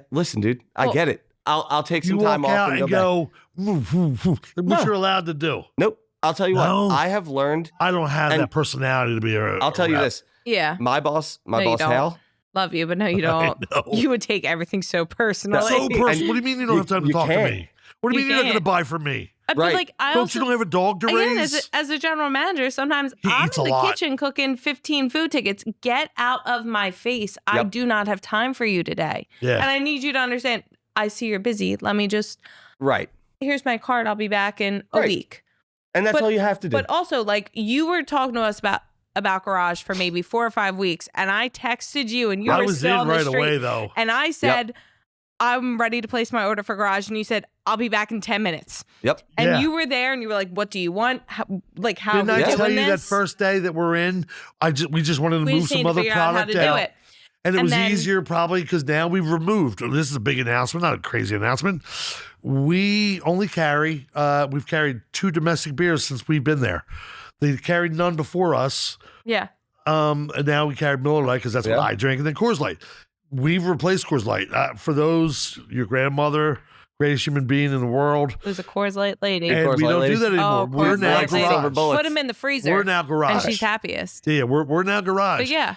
listen, dude, I get it. I'll take some You time walk off out and and go back. go, "Woof, woof, woof," which No. you're allowed to do. Nope. I'll tell you No. what. I have learned. I don't have And that personality to be a I'll tell you rep. this. Yeah. My boss, No, you don't. Hal. Love you, but no, you I don't. know. You would take everything so personally. So personal. And What do you mean you don't have time to you talk to can't. me? What do you You mean you're not going to can't. buy from me? But Right. like, I Don't also, you don't have a dog to again, raise? as a general manager, sometimes He I'm eats in a the lot. kitchen cooking 15 food tickets. Get out of my face. I Yep. do not have time for you today. Yeah. And I need you to understand, I see you're busy. Let me just, Right. here's my card. I'll be back in a Right. week. And that's But- all you have to do. But also, like, you were talking to us about garage for maybe 4 or 5 weeks, and I texted you, and you I were was still in on the right street, away, though. and I said, I'm ready to place my order for garage, and you said, I'll be back in 10 minutes. Yep. And Yeah. you were there, and you were like, what do you want? How Didn't are I we tell doing you this? that first day that we're in? We just wanted to We move just need some to other figure out how product to do out. it. And it And was then- easier probably because now we've removed. This is a big announcement, not a crazy announcement. We only carry, we've carried 2 domestic beers since we've been there. They carried none before us. Yeah. And now we carry Miller Lite because that's what Yeah. I drink, and then Coors Light. We've replaced Coors Light. For those, your grandmother, greatest human being in the world, It was a Coors Light lady. and Coors we Light don't lady. do that anymore. Oh, We're Coors now Light lady. Silver garage. bullets. Put him in the freezer. We're now garage. and she's happiest. Yeah, we're now garage. But yeah,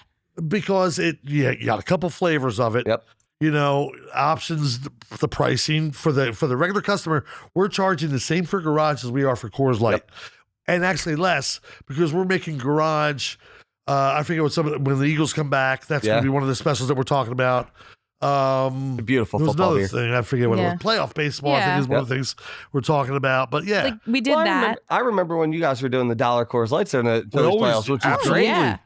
Because you got a couple flavors of it. Yep. You know, options, the pricing for the regular customer, we're charging the same for garage as we are for Coors Light, and actually less because we're making garage. I forget when the Eagles come back. That's going Yeah. to be one of the specials that we're talking about. Beautiful There was football another beer. thing I forget what Yeah. it was. Playoff baseball. I Yeah. think is one of the things we're talking about. But yeah, like we did Well, that. I remember when you guys were doing the $1 Coors Lights in the Phillies always- playoffs, which is absolutely. great. Yeah.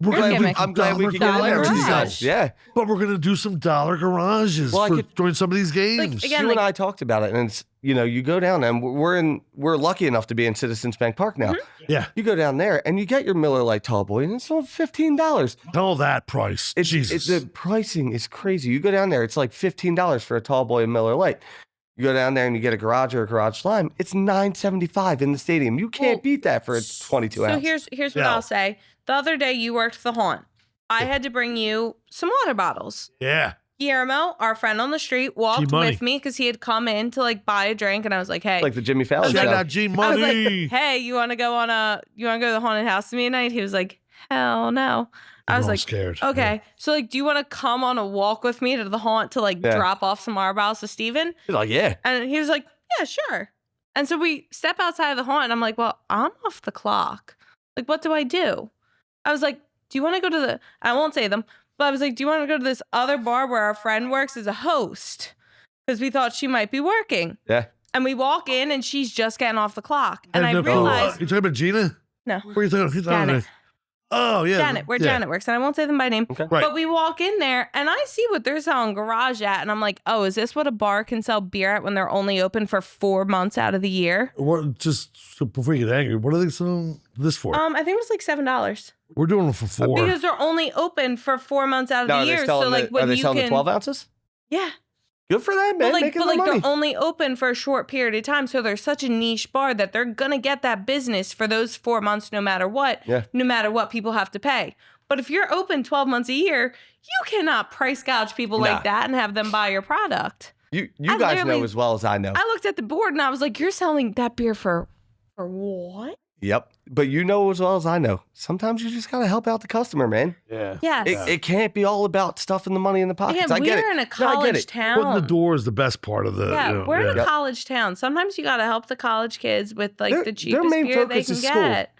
we're You're gonna do gimmick. I'm glad we dollar could get in there with you garages, guys. though. Yeah. But we're gonna do some dollar garages Well, I for could- during some of these games. again, You and I talked about it, and it's you go down and we're lucky enough to be in Citizens Bank Park now. Yeah, You go down there and you get your Miller Lite tall boy, and it's only $15. tell that price. Jesus, The pricing is crazy. You go down there, it's like $15 for a tall boy and Miller Lite. You go down there and you get a garage or a garage slime. It's $9.75 in the stadium. You can't Well, beat that for a 22 So ounce. here's what Yeah. I'll say. The other day you worked the haunt. I had to bring you some water bottles. yeah. Guillermo, our friend on the street, walked G-Money. with me because he had come in to like buy a drink, and I was like, "Hey, Like the Jimmy Fallon Shout show. out G I was Money. like, hey, you want to go to the haunted house with me tonight?" He was like, "Hell no." I was I'm like, scared. "Okay, so like, do you want to come on a walk with me to the haunt to like Yeah. drop off some water bottles to Steven?" He's like, yeah. And he was like, "Yeah, sure." And so we step outside of the haunt, and I'm like, "Well, I'm off the clock. Like, what do I do?" I was like, "Do you want to go to the?" I won't say them, but I was like, "Do you want to go to this other bar where our friend works as a host?" Because we thought she might be working. Yeah. And we walk in, and she's just getting off the clock, and I you realized, talking about Gina? no, Where are you talking? Janet. Oh yeah, Janet, where yeah. Janet works, and I won't say them by name. Okay. Right. But we walk in there, and I see what they're selling garage at, and I'm like, "Oh, is this what a bar can sell beer at when they're only open for 4 months out of the year?" What, just so before you get angry, what are they selling this for? I think it was like $7 We're doing them for 4. because they're only open for 4 months out of No, the are they year. selling So like are when they you selling can, the 12 ounces? yeah, Good for them, man. but like, Making but their like money. they're only open for a short period of time. So they're such a niche bar that they're gonna get that business for those 4 months, no matter what. Yeah. No matter what people have to pay. But if you're open 12 months a year, you cannot price gouge people Nah. like that and have them buy your product. You I guys know literally- as well as I know. I looked at the board and I was like, "You're selling that beer for what?" Yep. But you know as well as I know. Sometimes you just gotta help out the customer, man. Yeah. Yes. It can't be all about stuffing the money in the pockets. Again, I get it. we're in a No, I get college it. town. Putting the door is the best part of the. Yeah, you know, we're in yeah. a college town. Sometimes you got to help the college kids with like Their- the their cheapest main beer they focus can is school. get.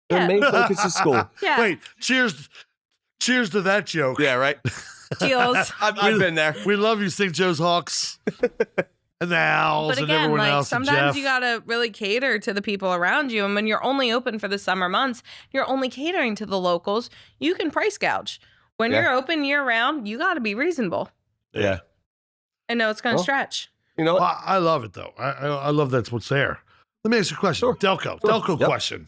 Their Yeah. main focus is school. Yeah. Wait, cheers to that joke. Yeah, right. Deals. I've been there. We love you, St. Joe's Hawks. And the Owls But and again, everyone like else. and sometimes Jeff. you got to really cater to the people around you. And when you're only open for the summer months, you're only catering to the locals. You can price gouge. When Yeah. you're open year round, you got to be reasonable. Yeah. I know it's going to Well, stretch. You know what? Well, I love it though. I love that's what's there. Let me ask you a question. Sure. Delco Sure. Delco Yep. question.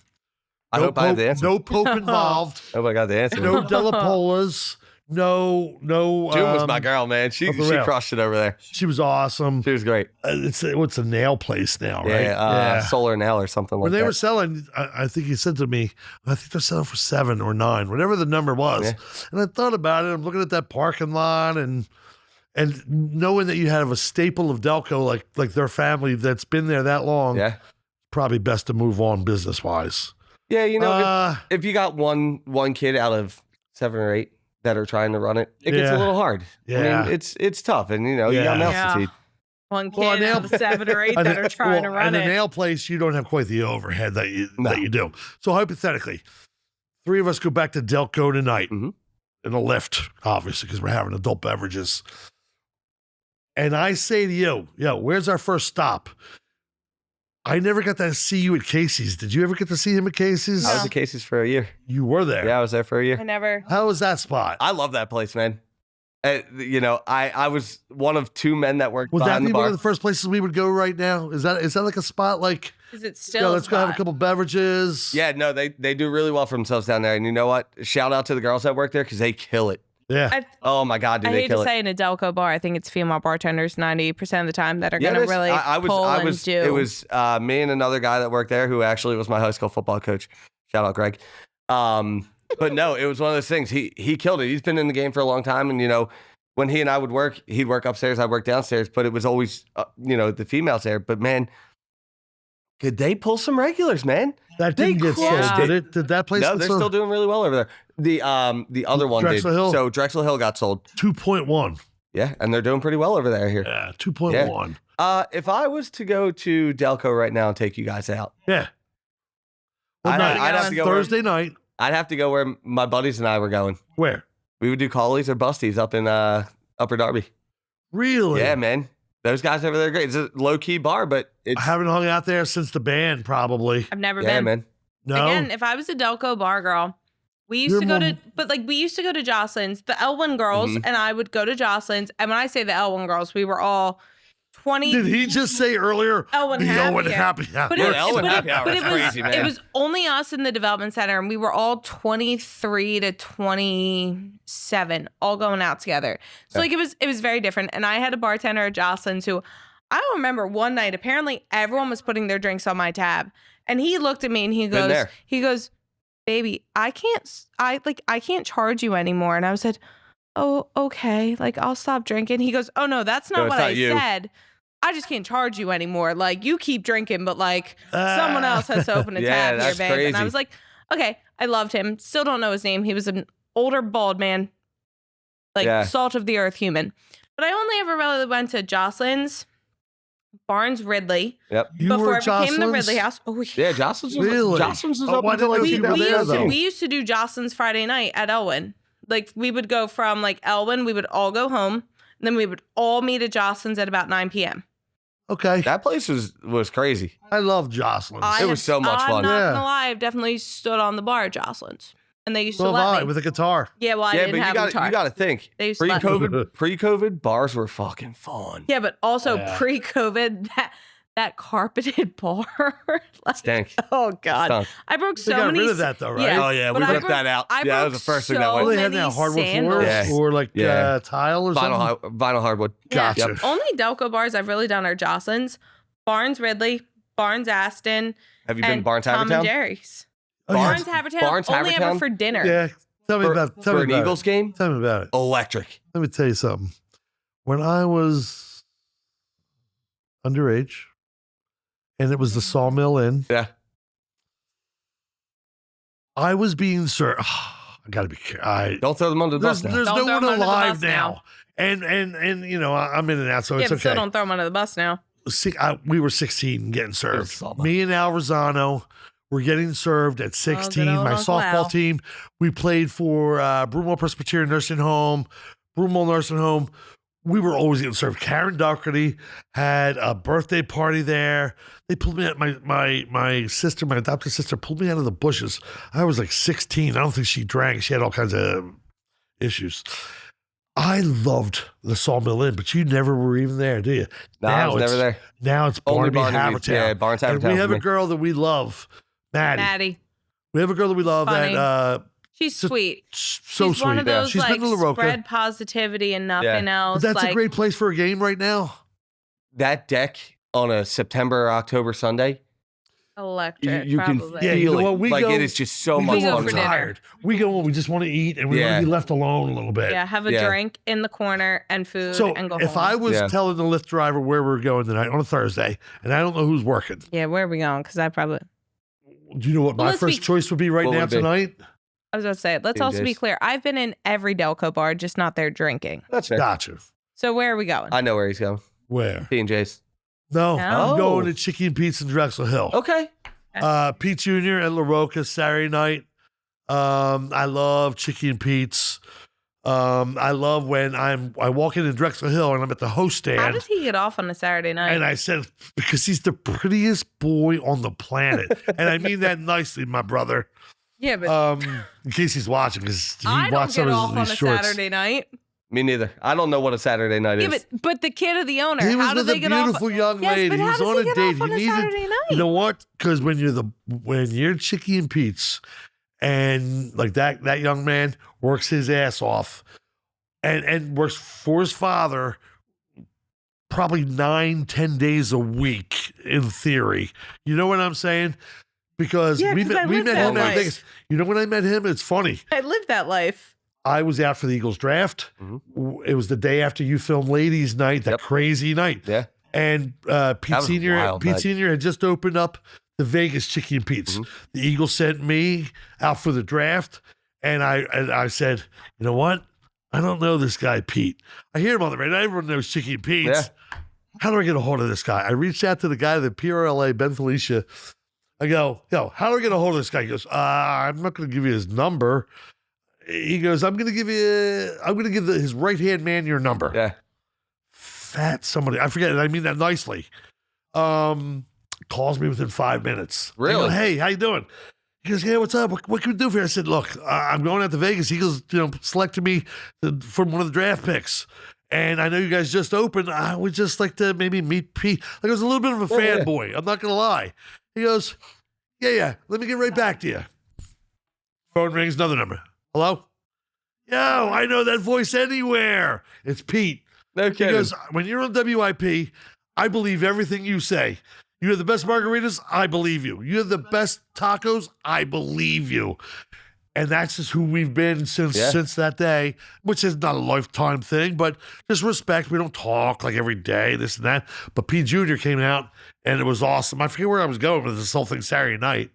I hope I have the answer. No Pope involved. Oh, I got the answer. No Delapolas. No. June was my girl, man. She crushed it over there. She was awesome. She was great. What's a nail place now, right? Yeah, Solar Nail or something like that. When they were selling, I think he said to me, I think they're selling for 7 or 9, whatever the number was. Yeah. And I thought about it. I'm looking at that parking lot and knowing that you have a staple of Delco, like their family that's been there that long, probably best to move on business wise. Yeah, you know, if you got one kid out of 7 or 8 that are trying to run it, it gets a little hard. Yeah. I mean, it's tough, and you know, you got mouths to feed. One kid out of 7 or 8 that are trying to run and it. a nail place, you don't have quite the overhead that you do. So hypothetically, 3 of us go back to Delco tonight in a lift, obviously, because we're having adult beverages. And I say to you, where's our first stop? I never got to see you at Casey's. Did you ever get to see him at Casey's? No. I was at Casey's for a year. You were there? Yeah, I was there for a year. I never. How was that spot? I love that place, man. You know, I was one of 2 men that worked behind the bar. Would that be one of the first places we would go right now? Is that like a spot like? Is it still? Let's go have a couple beverages. Yeah, no, they do really well for themselves down there. And you know what? Shout out to the girls that work there because they kill it. Yeah. Oh my God, do I they hate kill to it? say in a Delco bar, I think it's female bartenders 90% of the time that are going to really pull and do. It was me and another guy that worked there who actually was my high school football coach. Shout out, Greg. But no, it was one of those things. He killed it. He's been in the game for a long time, and you know, when he and I would work, he'd work upstairs, I'd work downstairs. But it was always you know, the females there. But man, could they pull some regulars, man? That didn't get sold, did it? Did that place? No, they're still doing really well over there. The other one Drexel did. Hill? So Drexel Hill got sold. 2.1. Yeah, and they're doing pretty well over there here. Yeah, 2.1. If I was to go to Delco right now and take you guys out, yeah, I'd have to go Thursday night. I'd have to go where my buddies and I were going. Where? We would do Callies or Busties up in Upper Darby. Really? Yeah, man. Those guys over there are great. It's a low-key bar, but it's... I haven't hung out there since the band, probably. I've never been. Yeah, man. No? Again, if I was a Delco bar girl, we used to go to, but like we used to go to Jocelyn's, the Elwyn girls, and I would go to Jocelyn's. And when I say the Elwyn girls, we were all 20. Did he just say earlier? Elwyn the Elwyn Happy Happy Hour. But Elwyn Happy Hour is crazy, man. It was only us in the development center, and we were all 23 to 27, all going out together. So like it was very different. And I had a bartender at Jocelyn's who I don't remember one night. Apparently, everyone was putting their drinks on my tab, and he looked at me and he goes, "Baby, I can't charge you anymore." And I said, "Oh, okay. Like I'll stop drinking." He goes, "Oh no, that's not what I said. I just can't charge you anymore. Like you keep drinking, but like someone else has to open a tab here, babe." Crazy. And I was like, "Okay." I loved him. Still don't know his name. He was an older bald man, like salt of the earth human. But I only ever really went to Jocelyn's, Barnes Ridley. Yep. Before it became the Ridley House. Oh yeah, Jocelyn's was really? Jocelyn's was up until like we used to do Jocelyn's Friday night at Elwyn. Like we would go from like Elwyn, we would all go home, and then we would all meet at Jocelyn's at about 9 p.m. Okay. That place was crazy. I love Jocelyn's. It was so much fun. I'm not gonna lie, I've definitely stood on the bar at Jocelyn's. And they used to let me. With a guitar. Yeah, well, I didn't have a guitar. You got to think. They used to let me. Pre-COVID, bars were fucking fun. Yeah, but also pre-COVID, that carpeted bar. Like, Stank. Oh, God. Stunk. I broke so They got many. rid of that, though, right? Yeah. Oh, yeah. We ripped that out. Yeah, that was the first thing that went. What do they have now? Hardwood floors? Or like tile or something? Vinyl hardwood. Gotcha. Yep. Only Delco bars I've really done are Jocelyn's, Barnes Ridley, Barnes Aston. Have you been to Barnes Tom and Havertown? Jerry's. Oh, Barnes Havertown. Only ever for dinner. Yeah. Tell me about for an Eagles game? Tell me about it. Electric. Let me tell you something. When I was underage, and it was the Sawmill Inn. Yeah. I was being served. I gotta be careful. Don't throw them under the bus now. There's Don't no throw one 'em under the alive bus now. And you know, I'm in and out, so it's but okay. still don't throw them under the bus now. We were 16 getting served. Me and Al Rosano were getting served at 16. good old My Uncle softball Al. team, we played for Broomall Presbyterian Nursing Home, Broomall Nursing Home. We were always getting served. Karen Doherty had a birthday party there. They pulled me out. My sister, my adopted sister, pulled me out of the bushes. I was like 16. I don't think she drank. She had all kinds of issues. I loved the Sawmill Inn, but you never were even there, do you? No, I was never there. Now it's Only Barnaby Barnaby. Havertown. Yeah, Barnes And Havertown. we have for a me. girl that we love, Maddie. We have a girl that we love Funny. that She's sweet. so She's sweet. one of those She's like been to La Roca. spread positivity and nothing else. But that's like, a great place for a game right now. That deck on a September or October Sunday, electric. you can probably. Yeah, you feel know it. what? We Like go- it is just so we much go go when fun. for we're dinner. tired. We go when we just want to eat and we want Yeah. to be left alone a little bit. Yeah, have a Yeah. drink in the corner and food So and go if home. I was Yeah. telling the Lyft driver where we're going tonight on a Thursday, and I don't know who's working, Yeah, where are we going? Because I probably... do you know what Well, my let's first be- choice would be right What now would it be? tonight? I was about to say, let's also be PJs. clear. I've been in every Delco bar, just not there drinking. That's fair. Gotcha. So where are we going? I know where he's going. Where? P&J's. No, No? I'm going Oh. to Chicky and Pete's in Drexel Hill. Okay. Pete Jr. at La Roca Saturday night. I love Chicky and Pete's. I love when I walk in Drexel Hill and I'm at the host How stand. does he get off on a Saturday night? And I said, because he's the prettiest boy on the planet. And I mean that nicely, my brother. yeah, but In case he's watching, because he I don't watched get some off of on these a shorts. Saturday night. Me neither. I don't know what a Saturday night Yeah, is. but the kid of the owner, He was how do with they a get off? beautiful young Yes, lady. but He how was does on he a get date. off on He a needed, Saturday night? you know what? Because when you're Chicky and Pete's, and like that young man works his ass off, and works for his father, probably 9-10 days a week in theory. You know what I'm saying? Because Yeah, we 'cause I met lived him that at life. Vegas. You know when I met him? It's funny. I lived that life. I was out for the Eagles draft. Mhm. It was the day after you filmed Ladies Night, that Yep. crazy night. Yeah. And Pete was a Senior, wild night. had just opened up the Vegas Chicky and Pete's. Mhm. The Eagles sent me out for the draft, and I said, you know what? I don't know this guy Pete. I hear him on the radio. Everyone knows Chicky and Pete's. Yeah. How do I get a hold of this guy? I reached out to the guy, the PRLA, Ben Felicia. I go, yo, how do I get a hold of this guy? He goes, I'm not going to give you his number. He goes, I'm going to give his right-hand man your number. Yeah. Fat somebody, I forget it. I mean that nicely. Calls me within 5 minutes. I go, Really? hey, how you doing? He goes, yeah, what's up? What can we do for you? I said, look, I'm going out to Vegas. He goes, selected me from one of the draft picks. And I know you guys just opened. I would just like to maybe meet Pete. Like I was a little bit of a Yeah, yeah. fanboy. I'm not going to lie. He goes, yeah. Let me get right back to you. Phone rings, another number. Hello? Yo, I know that voice anywhere. It's Pete. No He kidding. goes, when you're on WIP, I believe everything you say. You have the best margaritas, I believe you. You have the best tacos, I believe you. And that's just who we've been since that day, which is not a lifetime thing, but just respect. We don't talk like every day, this and that. But P Jr. came out and it was awesome. I forget where I was going with this whole thing Saturday night.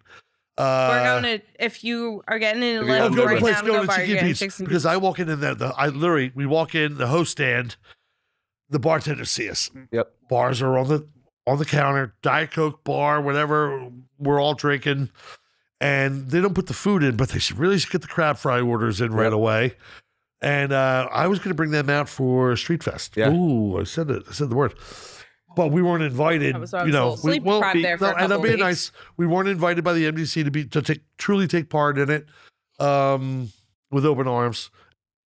We're going to, if you are getting in a If you're lift go to right the now, go go to bar, Chicken you're getting Pete's Chicks and because Pete's. I walk in there. We walk in the host stand. The bartender see us. Yep. Bars are on the counter, Diet Coke bar, whatever. We're all drinking, and they don't put the food in, but they should get the crab fry orders in right Yep. away. And I was going to bring them out for Street Fest. Yeah. Ooh, I said the word. But we weren't invited. That was why I was a little sleep deprived there for a and I'm couple being weeks. nice. We weren't invited by the MDC to truly take part in it with open arms.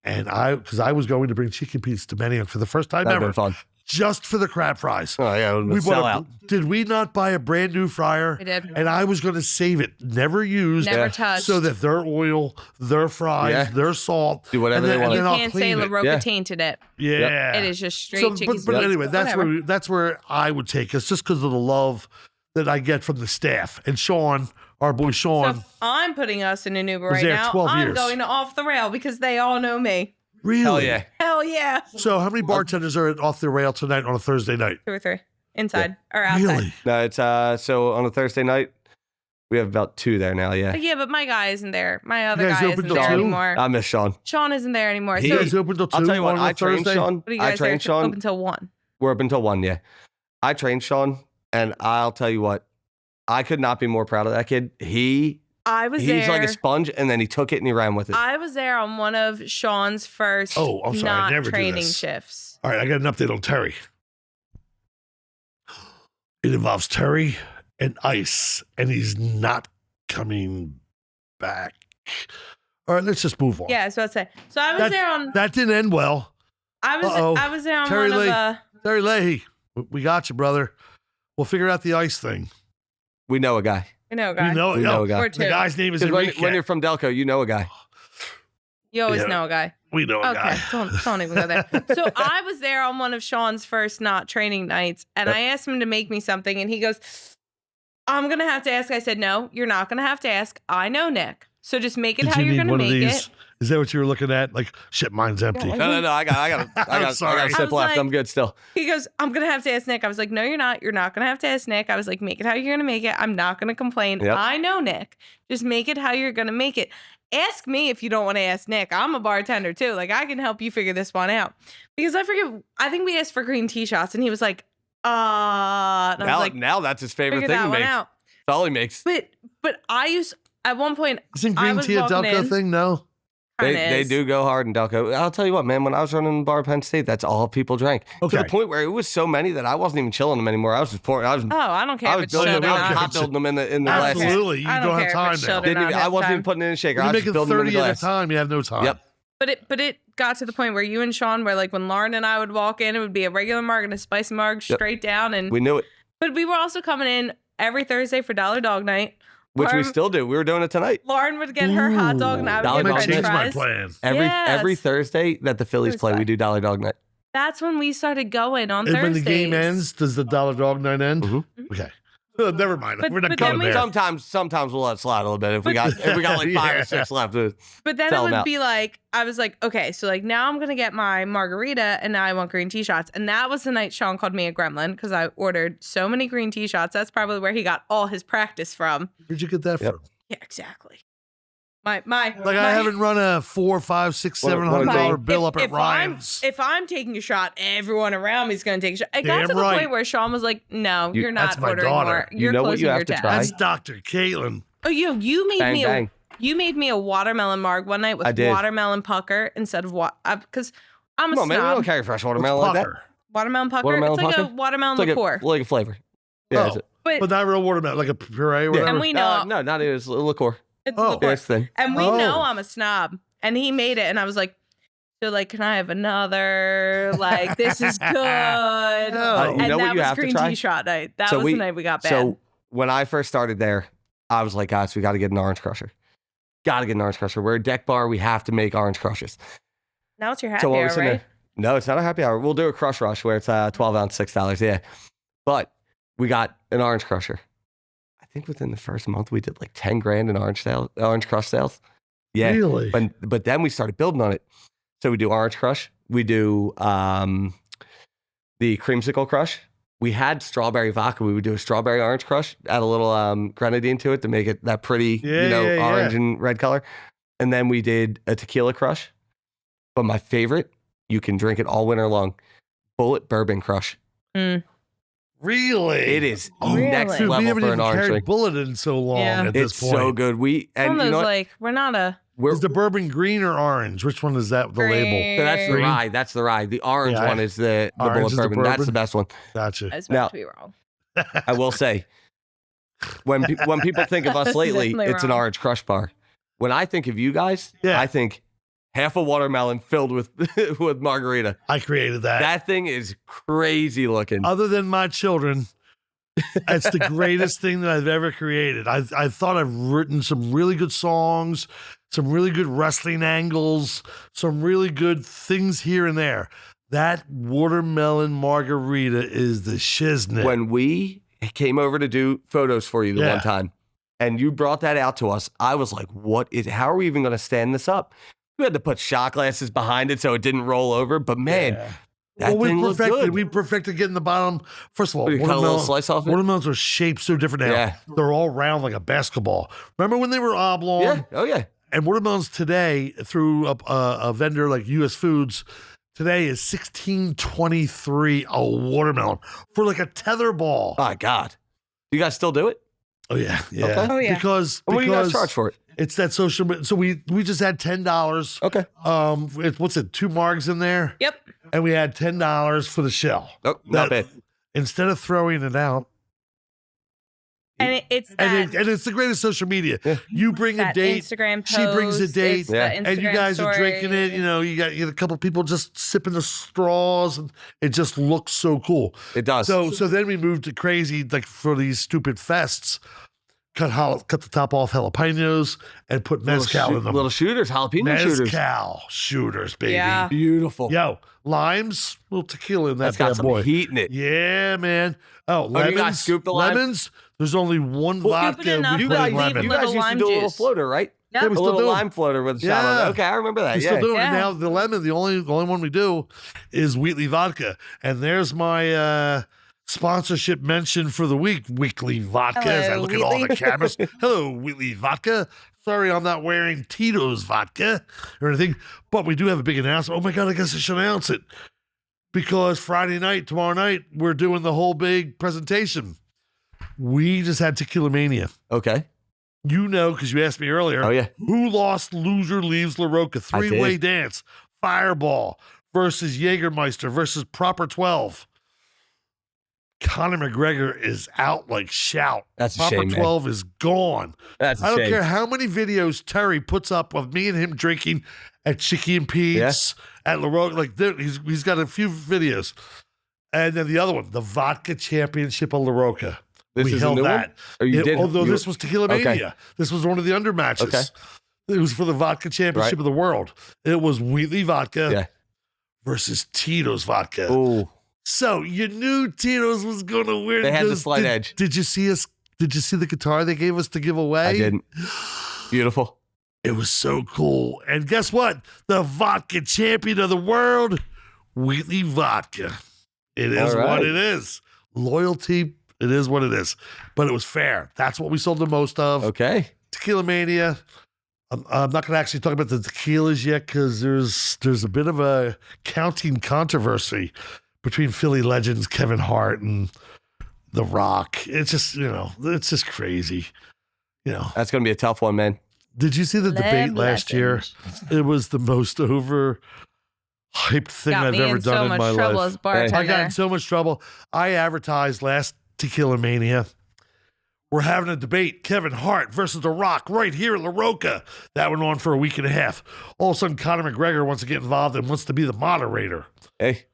And because I was going to bring Chicken Pete's to Manioc for the first time That'd ever, been fun. just for the crab fries. Oh yeah, it would We sell bought out. did we not buy a brand new fryer? We did. And I was going to save it, never used, Never Yeah. touched. so that their oil, their fries, Yeah. their salt, Do whatever and they then, want. and you then I'll can't clean say it. La Roca Yeah. tainted it. Yeah, It is just straight So, Chickies. but Pete's, anyway, whatever. that's where I would take us, just because of the love that I get from the staff and Sean, our boy So Sean. if I'm putting us in an Uber Was right there now, 12 I'm years. going to Off the Rail because they all know me. Really? Hell yeah. Hell yeah. So how many bartenders are off the rail tonight on a Thursday night? 2 or 3. Inside or outside. Really? No, it's so on a Thursday night, we have about 2 there now. Yeah. Yeah, but my guy isn't there. My other You guys guy open isn't till there 2? anymore. I miss Sean. Sean isn't there anymore. He- You So guys open till 2 I'll tell you what. on I a trained Thursday? Sean. what are you I guys there trained till- Sean. open till 1? We're up until 1. Yeah. I trained Sean, and I'll tell you what. I could not be more proud of that kid. He's I was there. like a sponge, and then he took it and he ran with it. I was there on one of Sean's first Oh, I'm sorry, I not never do training this. shifts. All right, I got an update on Terry. It involves Terry and Ice, and he's not coming back. All right, let's just move on. Yeah, I was about to say. So I was That- there on. That didn't end well. Uh-oh. I was there on Terry one Lee. of. Terry Leahy, we got you, brother. We'll figure out the Ice thing. We know a guy. You know, guy. You know, We know a guy. Or the two. guy's name is Because Enrique. when you're from Delco, you know a guy. You always Yeah. know a guy. We know a Okay, guy. don't even go there. So I was there on one of Sean's first not training nights, and Yep. I asked him to make me something, and he goes, "I'm gonna have to ask." I said, "No, you're not gonna have to ask. I know Nick, so just make it Did how you you're need gonna one of make these? it." Is that what you were looking at? Like, shit, mine's empty. Yeah. No. I got sorry. a I sip was left. like- I'm good still. He goes, "I'm gonna have to ask Nick." I was like, "No, you're not. You're not gonna have to ask Nick." I was like, "Make it how you're gonna make it. I'm not gonna complain. Yep. I know Nick. Just make it how you're gonna make it. Ask me if you don't want to ask Nick. I'm a bartender too. Like I can help you figure this one out." Because I think we asked for green tea shots, and he was like, and I was like, Now that's his favorite "Figure thing that to one make. out." That's all he makes. But I used at one point. Isn't I green was tea a walking Delco in. thing? No. They do go hard in Delco. I'll tell you what, man. When I was running the bar at Penn State, that's all people drank. To Okay. the point where it was so many that I wasn't even chilling them anymore. I was just pouring. I was Oh, I don't care. I if was it's building chilled them or out, not. hot building them in the I don't glass. care. Absolutely. You I don't don't have care if time it's now. chilled or Didn't even, not I half wasn't time. even putting it in a shaker. You're I was just making building them in 30 the at a glass. time. You have no time. Yep. But it got to the point where you and Sean were like, when Lauren and I would walk in, it would be a regular marg and a spicy marg Yep. straight down. And We knew it, but we were also coming in every Thursday for Dollar Dog Night. which we Lauren- still do. We were doing it tonight. Lauren would get her hot dog and I Dollar would I get might Dog French change my fries. plan. Every Yes. Thursday that the Phillies play, we do Dollar Dog Night. That's when we started going on And Thursdays. when the game ends, does the Dollar Dog night end? Mhm. Okay. Never mind. But- We're not but then going we- there. Sometimes we'll let it slide a little bit if we got like 5 Yeah. or 6 left. But then Sell it 'em would out. be like, I was like, okay, so like now I'm going to get my margarita and now I want green tea shots. And that was the night Sean called me a gremlin because I ordered so many green tea shots. That's probably where he got all his practice from. Where'd you get that Yep. from? Yeah, exactly. My Like I haven't run a $400, $500, $600, What- $700 my- bill up at if Ryan's. if I'm taking a shot, everyone around me is going to take a shot. It got Damn to the right. point where Sean was like, "No, You- you're not that's my ordering daughter. more. You You're know what closing you have your to tab." try? That's Dr. Caitlin. Oh, you made Bang, me bang. you made me a watermelon marg one night I with did. watermelon pucker instead of what? Because I'm a Come on, man. We snob. don't carry fresh What's watermelon like that. pucker? Watermelon pucker. Watermelon it's like pucker? a watermelon It's liqueur. like a flavor. Yeah, Oh. that's it. But not real watermelon, like a puree or whatever. and we know No, not it. It's a liqueur. it's Oh. liqueur. Yeah, it's thin. And we Oh. know I'm a snob. And he made it, and I was like, "So like, can I have another? Like, this is good." You and know what that you was have to green try? tea shot night. That So was we- the night we got bad. So when I first started there, I was like, guys, we got to get an orange crusher. Got to get an orange crusher. We're a deck bar. We have to make orange crushes. now it's your happy So while hour, we're sitting right? there, no, it's not a happy hour. We'll do a crush rush where it's 12 ounce, $6. Yeah. But we got an orange crusher. I think within the first month, we did like 10 grand in orange crush sales. Yeah. Really? But then we started building on it. So we do orange crush. We do the creamsicle crush. We had strawberry vodka. We would do a strawberry orange crush, add a little grenadine to it to make it that pretty, Yeah, orange and red color. And then we did a tequila crush. But my favorite, you can drink it all winter long, bullet bourbon crush. Really? It is Really? next Dude, we level haven't for even an orange carried drink. bullet in so long Yeah. at this It's point. so good. One of those, You know what? like, we're not a Is the bourbon green or orange? Which one is that, the label? green- So that's the Green? rye. That's the rye. The orange Yeah, one is the orange bullet is the bourbon. That's bourbon? the best one. Gotcha. I was Now- about to be wrong. I will say, when people think of us That's lately, definitely it's an wrong. orange crush bar. When I think of you guys, Yeah. I think half a watermelon filled with with margarita. I created that. That thing is crazy looking. Other than my children, it's the greatest thing that I've ever created. I thought I've written some really good songs, some really good wrestling angles, some really good things here and there. That watermelon margarita is the shiznit. When we came over to do photos for you the Yeah. one time, and you brought that out to us, I was like, how are we even going to stand this up? We had to put shot glasses behind it so it didn't roll over. But man, Yeah. that thing looked good. We perfected getting the bottom. First of all, We cut a little slice off it. watermelons are shaped so different now. Yeah. They're all round like a basketball. Remember when they were oblong? Yeah. Oh, yeah. And watermelons today, through a vendor like U.S. Foods, today is $16.23 a watermelon for like a tether ball. My God. You guys still do it? Oh yeah, yeah. Okay. Oh, yeah. Because What do you guys charge for it? it's that social. So we just had $10. Okay. What's it? 2 margs in there, Yep. and we had $10 for the shell. Oh, not bad. Instead of throwing it out, And it's that, and it's the greatest social media. Yeah. You bring a that date, Instagram post. she brings a date, it's the Yeah. and you Instagram guys are story. drinking it. You know, you got a couple people just sipping the straws, and it just looks so cool. It does. So then we moved to crazy, like for these stupid fests, cut the top off jalapenos, and put mezcal in them. Little shooters, jalapeno shooters. Mezcal shooters, baby. Yeah. Beautiful. Yo, limes, little tequila in that That's got bad some boy. heat in it. Yeah, man. Oh, you lemons. guys scoop the lime? Lemons. There's only one vodka. enough We You put guys, in leave lemon. you little guys used to lime do a little juice. floater, right? Yep. Yeah, A we still little do. lime floater with a shot on Yeah. it. Okay, I remember that. We Yeah. still do it. Yeah. And now the lemon, the only one we do is Wheatley vodka. And there's my sponsorship mention for the week, Weekly Vodka. As I Hello, look at all the Wheatley. cameras. Hello, Wheatley Vodka. Sorry, I'm not wearing Tito's vodka or anything, but we do have a big announcement. Oh my God, I guess I should announce it. Because Friday night, tomorrow night, we're doing the whole big presentation. We just had Tequila Mania. Okay. You know, because you asked me earlier. Oh, yeah. Who lost, loser leaves La Roca? Three-way dance. Fireball versus Jägermeister versus Proper 12. Conor McGregor is out like shout. That's a Proper shame, man. 12 is gone. That's a I don't shame. care how many videos Terry puts up of me and him drinking at Chicky and Pete's, at La Roca. Like, he's got a few videos. And then the other one, the Vodka Championship of La Roca. This we is a held new one? that. Or you did? Although you- this was Tequila Okay. Mania. This was one of the under matches. Okay. It was for the Vodka Championship Right. of the world. It was Wheatley Vodka Yeah. versus Tito's Vodka. Ooh. So you knew Tito's was going to win. They had the Those- slight edge. Did you see us? Did you see the guitar they gave us to give away? I didn't. Beautiful. It was so cool. And guess what? The vodka champion of the world, Wheatley Vodka. It is All right. what it is. Loyalty, it is what it is. But it was fair. That's what we sold the most of. Okay. Tequila Mania. I'm not going to actually talk about the tequilas yet because there's a bit of a counting controversy between Philly legends Kevin Hart and The Rock. It's just, it's just crazy. That's going to be a tough one, man. Did you see the debate last year? Legend. It was the most over hyped thing Got I've me ever in so done in much my trouble life. as bartender. I got in so much trouble. I advertised last Tequila Mania. We're having a debate, Kevin Hart versus The Rock right here at La Roca. That went on for a week and a half. All of a sudden, Conor McGregor wants to get involved and wants to be the moderator. Hey.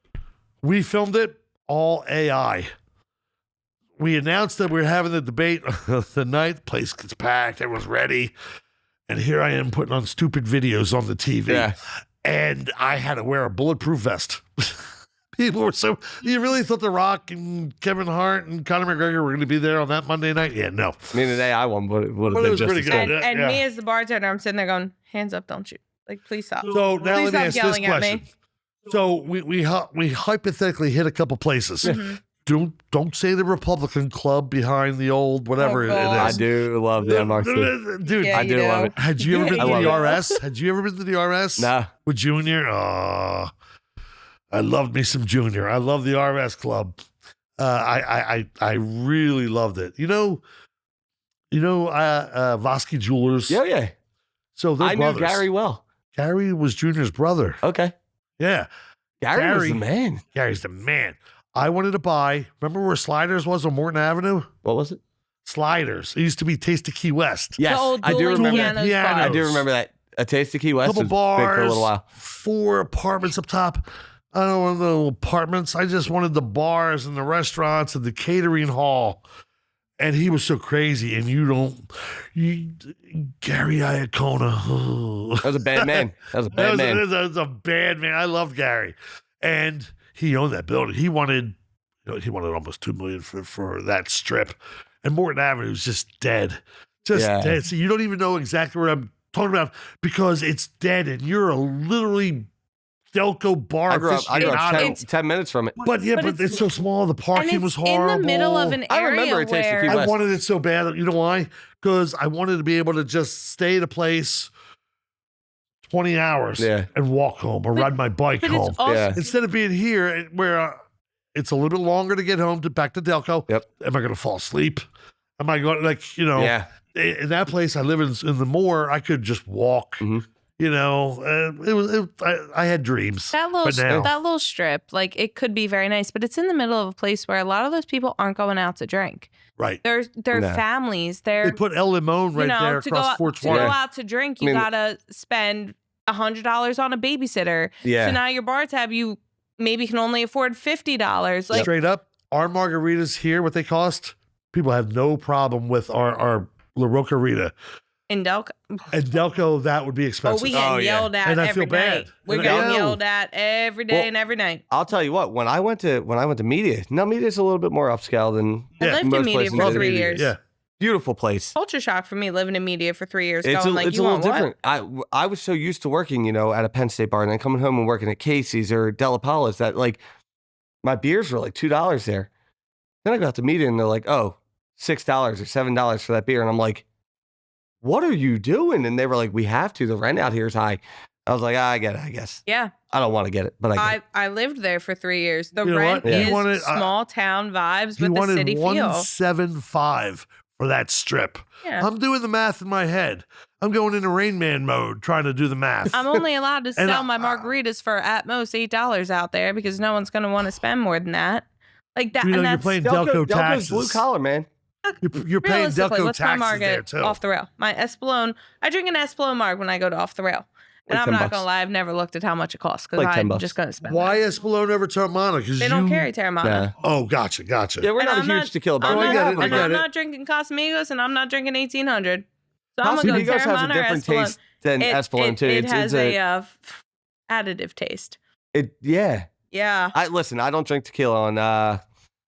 We filmed it, all AI. We announced that we were having the debate the night. The place gets packed. Everyone's ready. And here I am putting on stupid videos on the TV. Yeah. And I had to wear a bulletproof vest. People were so... You really thought The Rock and Kevin Hart and Conor McGregor were going to be there on that Monday night? Yeah, no. I mean, today I won, but it would But have it been was just pretty as good. good. And Yeah. me as the bartender, I'm sitting there going, hands up, don't shoot. Like, please stop. So now Please let me stop ask this yelling at me. question. So we hypothetically hit a couple places. Mm-hmm. Don't say the Republican club behind the old whatever Oh, it God. I is. do love the MRC. Dude, Yeah, I you do love it. had you ever been to I the love RS? Had you ever been to the RS? Nah. With Junior? Oh, I loved me some Junior. I love the RS club. I really loved it. Vosky Jewelers. Yeah, yeah. So they're I brothers. knew Gary well. Gary was Junior's brother. Okay. Yeah. Gary was Gary- the man. Gary's the man. I wanted to buy, remember where Sliders was on Morton Avenue? What was it? Sliders. It used to be Taste of Key West. Yes, old I do dueling remember. pianos Pianos. bar. I do remember that. A Taste of Key West Couple was bars, big for a little while. 4 apartments up top. I don't want the little apartments. I just wanted the bars and the restaurants and the catering hall. And he was so crazy. And Gary Iacona. That was a bad man. That was a bad man. That was a bad man. I loved Gary. And he owned that building. He wanted almost $2 million for that strip. And Morton Avenue was just dead. Just Yeah. dead. So you don't even know exactly what I'm talking about because it's dead and you're a literally Delco bar I grew up aficionado. 10 minutes from it. But it's so small. The And parking it's was horrible. in the middle of an I area remember it tasted where Key I West. wanted it so bad. You know why? Because I wanted to be able to just stay at a place 20 hours Yeah. and walk home or ride my bike but home. it's also Yeah. Instead of being here where it's a little bit longer to get home back to Delco. Yep. Am I going to fall asleep? Am I going Yeah. in that place I live in the moor, I could just walk, Mhm. I had dreams. that But now- little strip, like it could be very nice, but it's in the middle of a place where a lot of those people aren't going out to drink. Right. They're No. families. They They're put El Limon right there to go across out, Fort to go Swan. out to drink, you I mean- gotta spend $100 on a babysitter. Yeah. So now your bar tab, you maybe can only afford $50. Like Straight up, our margaritas here, what they cost, people have no problem with our La Rocarita. In Delco. And Delco, that would be Oh, expensive. we getting yeah. yelled at And I every feel bad. night. We're And I getting know. yelled at every day Well, and every night. I'll tell you what. When I went to media, now media's a little bit more upscale than Yeah. I lived in most media places for in 3 India. years. Yeah. Beautiful place. Culture shock for me living in media for 3 years. It's going a, like, it's you a little want what? different. I was so used to working, at a Penn State bar and then coming home and working at Casey's or Della Paula's that like my beers were like $2 there. Then I got to media and they're like, oh, $6 or $7 for that beer. And I'm like, what are you doing? And they were like, we have to. The rent out here is high. I was like, I get it, I guess. Yeah. I don't want to get it, but I get it. I lived there for 3 years. The You know rent what? He is wanted, small town vibes He with the wanted city feel. 175 for that strip. Yeah. I'm doing the math in my head. I'm going into Rain Man mode trying to do the math. I'm only allowed to And sell my margaritas for at most $8 out there because no one's going to want to spend more than that. Like that, You know, and you're that's playing Delco Delco's taxes. blue collar, man. You're paying realistically, Delco what's my taxes marg there at too. off the rail? My Espolone, I drink an Espolone marg when I go to off the rail. And Like I'm $10 not going to lie, I've never looked at how much it costs because Like I'm $10. just going to spend Why that. Espolone over Terramana? Because They don't carry Terramana. Yeah. Oh, gotcha. Yeah, we're And not a I'm huge not- tequila bar. I'm I We get have it, a I and get I'm it. not drinking Casamigos and I'm not drinking 1800. So I'm going to go Casamigos has a Terramana or different Espolone. taste than Espolone too. It has a additive taste. Yeah. Yeah. I don't drink tequila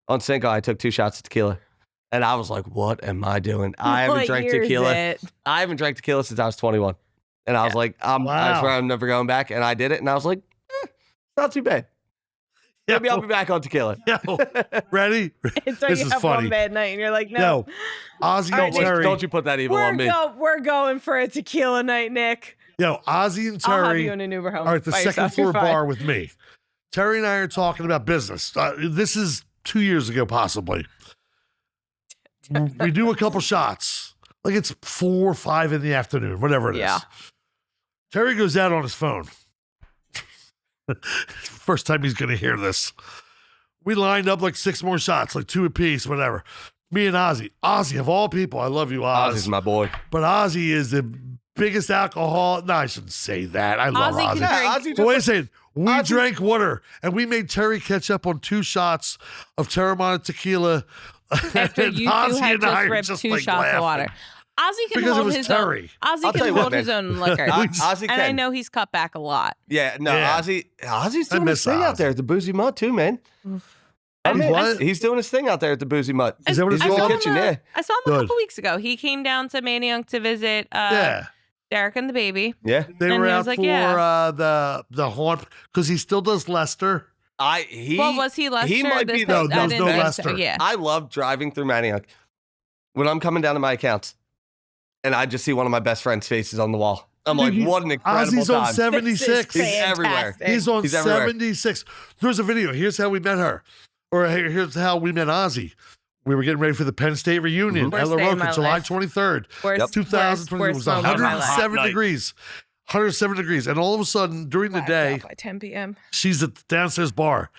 on Cinco. I took 2 shots of tequila. And I was like, what am I doing? I haven't What drank year is tequila. it? I haven't drank tequila since I was 21. And I was like, I Wow. swear I'm never going back. And I did it. And I was like, not too bad. Maybe I'll be back on tequila. Yo, ready? Until This you is have funny. one bad night and you're like, no. Yo, Ozzy All right, and Nick, Terry. Don't you put that evil on me. We're going for a tequila night, Nick. Yo, Ozzy and I'll have Terry you in an Uber home. are at the by second yourself. You're floor fine. bar with me. Terry and I are talking about business. This is 2 years ago, possibly. We do a couple shots. Like it's 4 or 5 in the afternoon, whatever it is. Yeah. Terry goes out on his phone. First time he's going to hear this. We lined up like 6 more shots, like 2 apiece, whatever. Me and Ozzy. Ozzy, of all people, I love you, Oz. Ozzy's my boy. But Ozzy is the biggest alcohol. No, I shouldn't say that. I love Ozzy Ozzy. can drink. Ozzy So wait a just, second. We Ozzy- drank water, and we made Terry catch up on 2 shots of Terramana tequila. After And you two Ozzy had and I just are ripped just, 2 like, shots laughing. of water. Ozzy can Because it hold was his Terry. own. I'll Ozzy tell can you what, hold his man. own liquor. Ozzy And I can. know he's cut back a lot. Yeah, no, Yeah. Ozzy's I doing miss his thing out Ozzy. there at the Boozy Mutt too, man. I He's mean, what? he's doing his thing out there at the Boozy Mutt. Is that what He's it's in the called? kitchen, yeah. I saw him a Good. couple weeks ago. He came down to Maniunk to visit Yeah. Derek and the baby. Yeah. They And were he out was like, for yeah. the haunt because he still does Lester. Well, was he Lester? He might this be No, the, there was I no didn't think Lester. So. Yeah. I love driving through Manioc when I'm coming down to my accounts and I just see one of my best friends' faces on the wall. I'm like, what an incredible Ozzy's on time. 76. He's everywhere. fantastic. He's on He's everywhere. 76. There's a video. Here's how we met her. Or here's how we met Ozzy. We were getting ready for the Penn State reunion Worst at La day of my Roca, July life. 23rd, Worst- 2020. It worst was moment of my life. 107 Hot night. degrees. 107 degrees. And all of a sudden, during the Blacked day, out by 10 p.m. she's at the downstairs bar.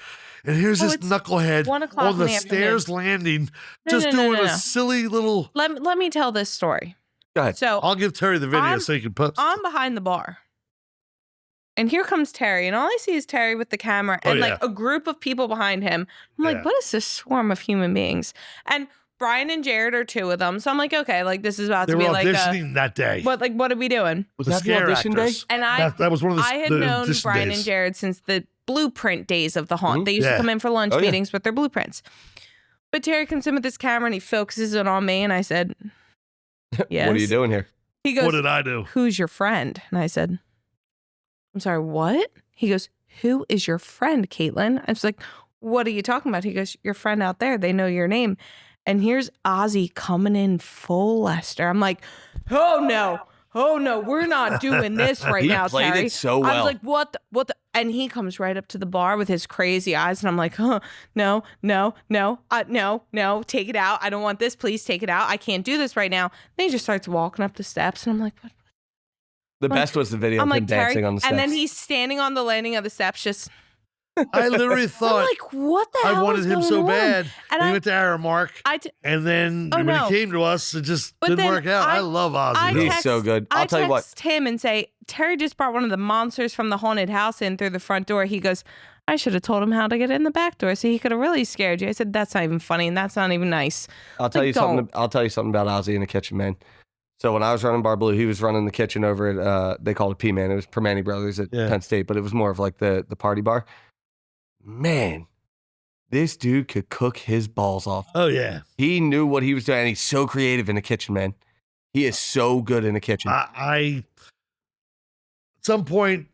And here's Oh, this it's knucklehead 1 o'clock on in the the afternoon. stairs landing, No, just no, no, doing no, a no. silly little. Let me tell this story. Go ahead. So I'll give Terry the video I'm- so you can put. I'm behind the bar. And here comes Terry, and all I see is Terry with the camera and Oh, like a group of people behind him. I'm like, Yeah. what is this swarm of human beings? And Brian and Jared are 2 of them. So I'm like, okay, like this is about They to were be like auditioning that day. what are we doing? Was the that the scare audition day? actors. And That was one of the I had the known audition Brian days. and Jared since the blueprint days of the haunt. Mhm. They used Yeah. to come in for lunch Oh, yeah. meetings with their blueprints. But Terry comes in with this camera and he focuses it on me, and I said, yes. What are you doing here? He goes, What did I do? who's your friend? And I said, I'm sorry, what? He goes, who is your friend, Caitlin? I was like, what are you talking about? He goes, your friend out there. They know your name. And here's Ozzy coming in full Lester. I'm like, oh no, we're not doing this right He now, played Terry. it so I well. was like, what the? And he comes right up to the bar with his crazy eyes. And I'm like, no, take it out. I don't want this. Please take it out. I can't do this right now. Then he just starts walking up the steps. And I'm like, what? The best was the video I'm of him like, Terry. dancing on the steps. And then he's standing on the landing of the steps just, I literally I'm thought like, what the I hell wanted is him going so on? bad. And And he I- went to Aramark. And then Oh, when no. he came to us, it just But didn't then work out. I love Ozzy. though. He's so good. I'll tell you what. I text him and say, Terry just brought one of the monsters from the haunted house in through the front door. He goes, I should have told him how to get in the back door so he could have really scared you. I said, that's not even funny and that's not even nice. I'll tell Like, you something. I'll tell you something about Ozzy in the kitchen, man. So when I was running Bar Blue, he was running the kitchen over at, they called it P-Man. It was Permane Brothers at Penn State, but it was more of like the party bar. Man, this dude could cook his balls off. Oh, yeah. He knew what he was doing, and he's so creative in the kitchen, man. He is so good in the kitchen. At some point,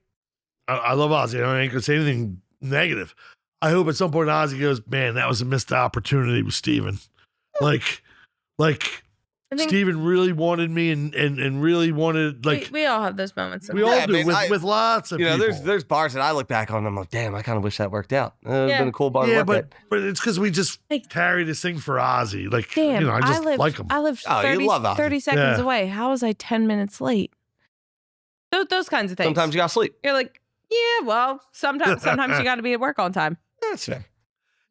I love Ozzy. I ain't going to say anything negative. I hope at some point Ozzy goes, man, that was a missed opportunity with Steven. Like Steven really wanted me and really wanted, like. We all have those moments. We all do, with lots of people. There's bars that I look back on and I'm like, damn, I kind of wish that worked out. It would have been a cool bar to work at. But it's because we just carry this thing for Ozzy. Like, damn, I just like him. I live you love Ozzy. 30 seconds away. How was I 10 minutes late? Those kinds of things. Sometimes you got to sleep. You're like, yeah, well, sometimes you got to be at work on time. That's fair.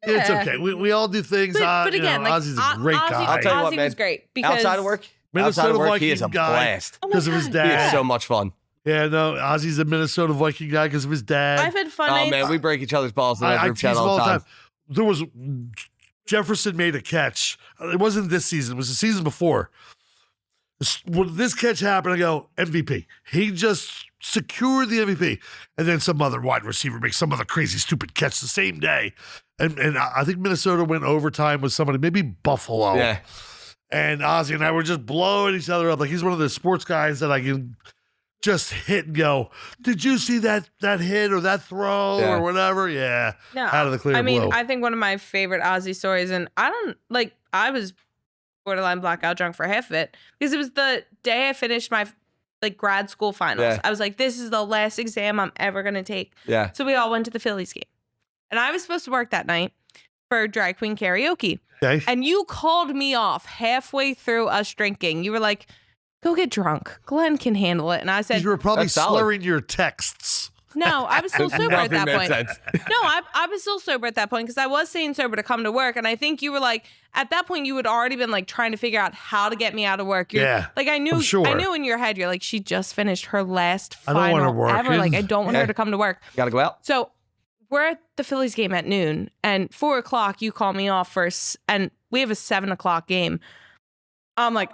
Yeah. It's okay. We all do things. But again, Ozzy's a great guy. I'll tell you what, Ozzy man. was great because Outside of work, he is a blast. Because of his dad. He is so much fun. Yeah, no, Ozzy's a Minnesota Viking guy because of his dad. I've had fun nights. Oh, man, we break each other's balls in our group chat all the time. There was Jefferson made a catch. It wasn't this season. It was the season before. When this catch happened, I go, MVP. He just secured the MVP. And then some other wide receiver makes some other crazy, stupid catch the same day. And I think Minnesota went overtime with somebody, maybe Buffalo. Yeah. And Ozzy and I were just blowing each other up. Like, he's one of the sports guys that I can just hit and go, did you see that hit or that throw or whatever? Yeah. No, out of the clear blue. I think one of my favorite Ozzy stories, and I was borderline blackout drunk for half of it because it was the day I finished my grad school finals. I was like, this is the last exam I'm ever going to take. Yeah. So we all went to the Phillies game. And I was supposed to work that night for drag queen karaoke. Okay. And you called me off halfway through us drinking. You were like, go get drunk. Glenn can handle it. And I said, you were probably That's solid. slurring your texts. no, I was still sober at that point. Sense. No, I was still sober at that point because I was staying sober to come to work. And I think you were like, at that point, you had already been like trying to figure out how to get me out of work. Like I knew in your head, you're like, she just finished her last final ever. Like, I don't want her to come to work. Got to go out. So we're at the Phillies game at noon, and 4 o'clock, you call me off first, and we have a 7 o'clock game. I'm like,